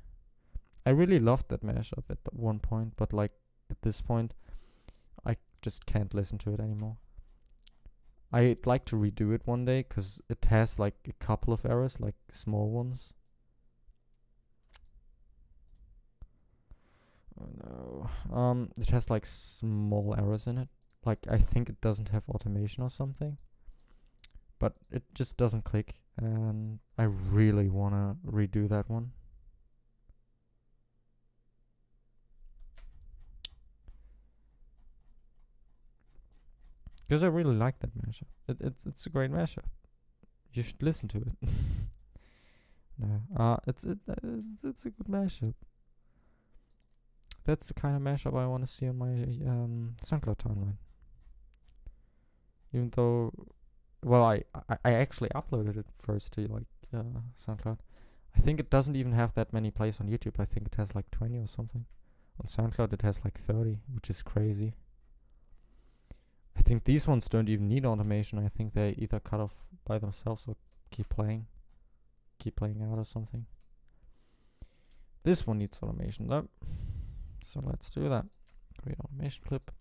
I really loved that mashup at one point, but like at this point I just can't listen to it anymore. I'd like to redo it one day, because it has like a couple of errors, like small ones. Oh no. It has like small errors in it. Like, I think it doesn't have automation or something. but it just doesn't click, and I really wanna redo that one. Because I really like that mashup. It's a great mashup. You should listen to it. No, it's a good mashup. That's the kind of mashup I want to see on my SoundCloud timeline. Even though, well, I actually uploaded it first to like SoundCloud. I think it doesn't even have that many plays on YouTube. I think it has like 20 or something. On SoundCloud it has like 30, which is crazy. I think these ones don't even need automation. I think they either cut off by themselves or keep playing out or something. This one needs automation though, so let's do that. Create automation clip.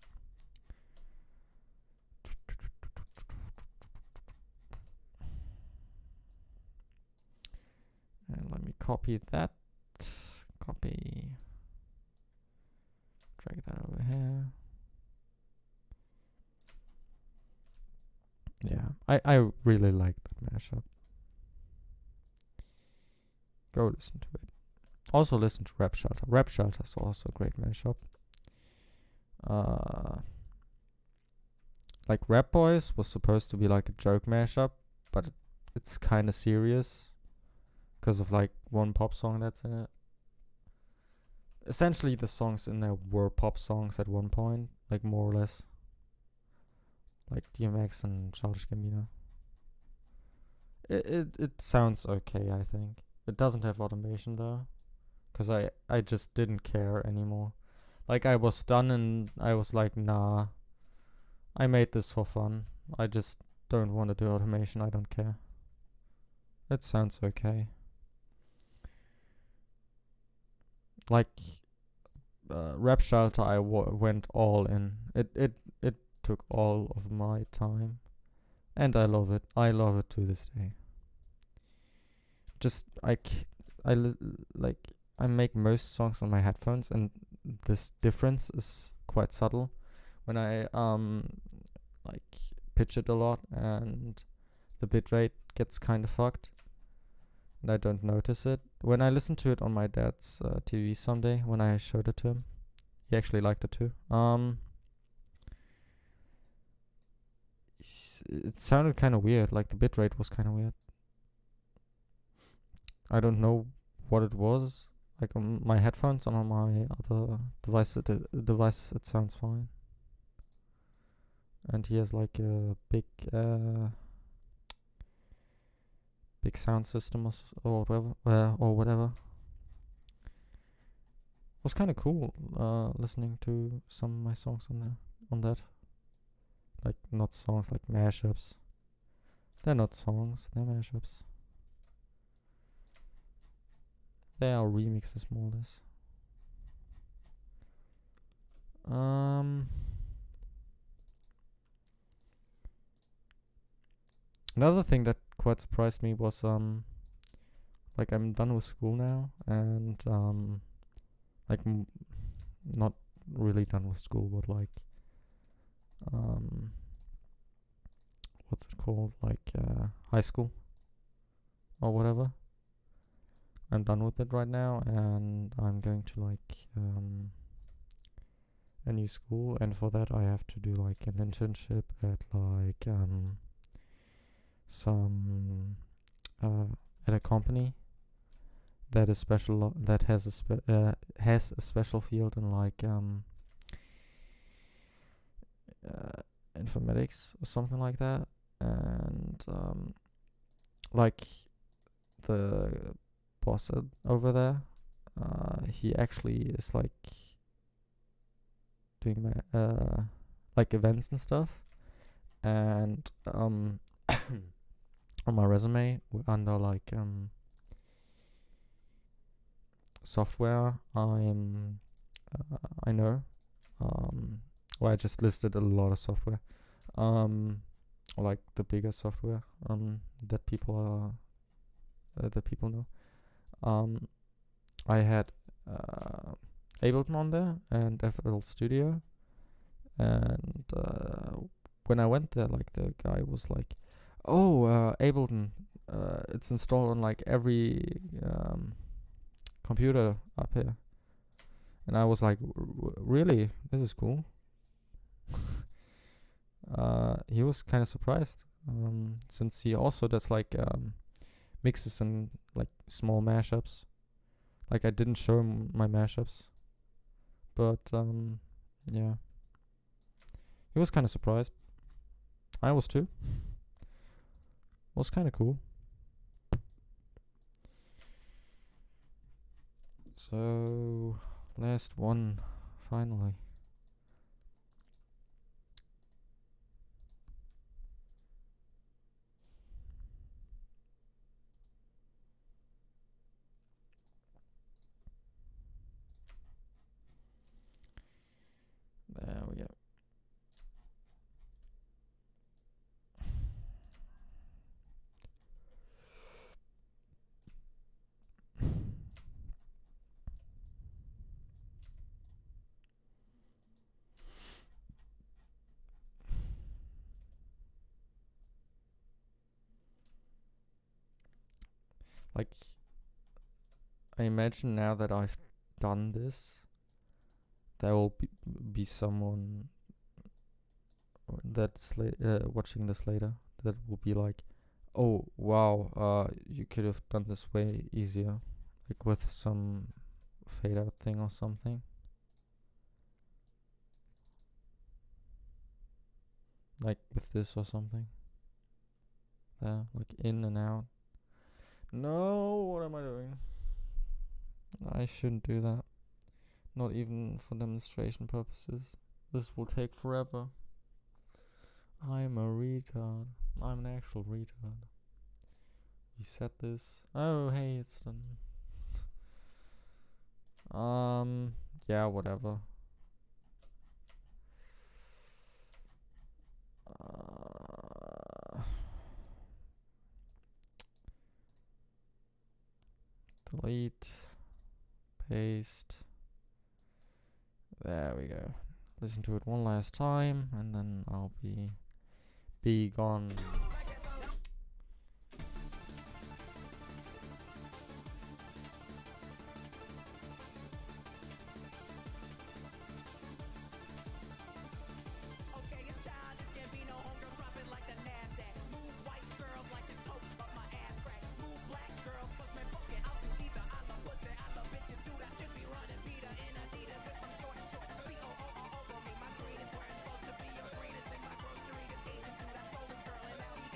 And let me copy that. Copy. Drag that over here. Yeah, I really like that mashup. Go listen to it. Also listen to Rap Shelter. Rap Shelter is also a great mashup. Like Rap Boys was supposed to be like a joke mashup, but it's kind of serious because of like one pop song that's in it. Essentially, the songs in there were pop songs at one point, like more or less. Like DMX and Childish Gambino. It sounds okay, I think. It doesn't have automation though, cause I just didn't care anymore. Like I was done and I was like, nah, I made this for fun. I just don't want to do automation. I don't care. It sounds okay. Like Rap Shelter, I went all in. It took all of my time, and I love it. I love it to this day. Just I make most songs on my headphones, and this difference is quite subtle when I like pitch it a lot, and the bitrate gets kind of fucked, and I don't notice it. When I listened to it on my dad's TV someday, when I showed it to him, he actually liked it too. It sounded kind of weird. Like the bitrate was kind of weird. I don't know what it was. Like on my headphones and on my other devices, it sounds fine. And he has like a big sound system or whatever. It was kind of cool listening to some of my songs on that. Like not songs, like mashups. They're not songs, they're mashups. They are remixes more or less. Another thing that quite surprised me was like I'm done with school now, and like not really done with school, but like what's it called, like high school or whatever. I'm done with it right now, and I'm going to like a new school, and for that I have to do like an internship at like some at a company that is special, that has a special field in like informatics or something like that, and like the boss over there, he actually is like doing my like events and stuff, and on my resume under like software I know, well, I just listed a lot of software, like the bigger software that people know. I had Ableton on there and FL Studio, and when I went there, like the guy was like, Oh, Ableton. It's installed on like every computer up here. And I was like, really? This is cool. He was kind of surprised, since he also does like mixes and like small mashups. Like I didn't show him my mashups, but yeah, he was kind of surprised. I was too. Was kind of cool. So last one, finally. There we go. Like, I imagine now that I've done this, there will be someone that's watching this later that will be like, oh wow, you could have done this way easier, like with some fade out thing or something, like with this or something. There, like in and out. No, what am I doing? I shouldn't do that. Not even for demonstration purposes. This will take forever. I'm a retard. I'm an actual retard. We set this. Oh, hey, it's done. Yeah, whatever. Delete. Paste. There we go. Listen to it one last time, and then I'll be gone. Okay, a child is Gambino, homegirl dropping like the NASDAQ. Move white girls like this coke, but my ass crack. Move black girls, plus man, fuck it, I'll do either. I love pussy, I love bitches, dude. I should be running Vita in Adidas if I'm short and short. B-O-O all over me. My green is where it's supposed to be. Your green is in my grocery. This Asian dude, I stole this girl, and now he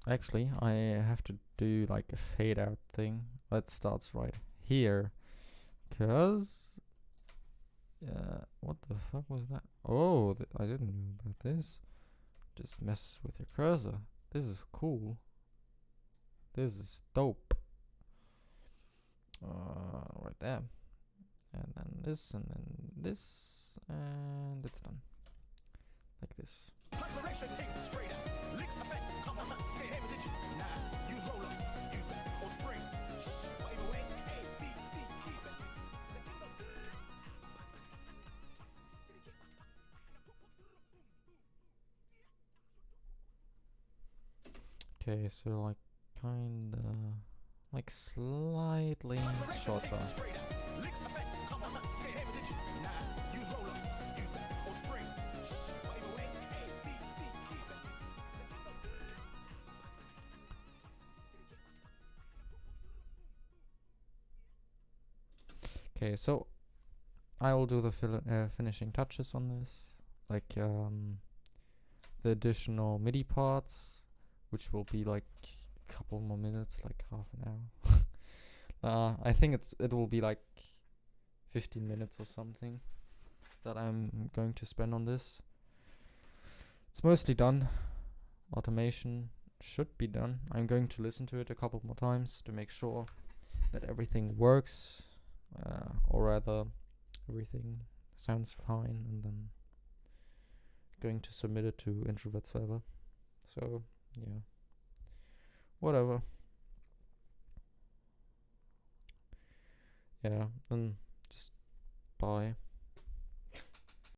Actually, I have to do like a fade out thing. That starts right here, cause what the fuck was that? Oh, I didn't know about this. Just mess with your cursor. This is cool. This is dope. Right there, and then this, and then this, and it's done. Like this. Okay, so like kinda like slightly shorter. Okay, so I will do the finishing touches on this, like the additional MIDI parts, which will be like a couple more minutes, like half an hour. I think it will be like 15 minutes or something that I'm going to spend on this. It's mostly done. Automation should be done. I'm going to listen to it a couple more times to make sure that everything works, or rather everything sounds fine, and then going to submit it to Introvert Server. So yeah, whatever. Yeah, then just bye.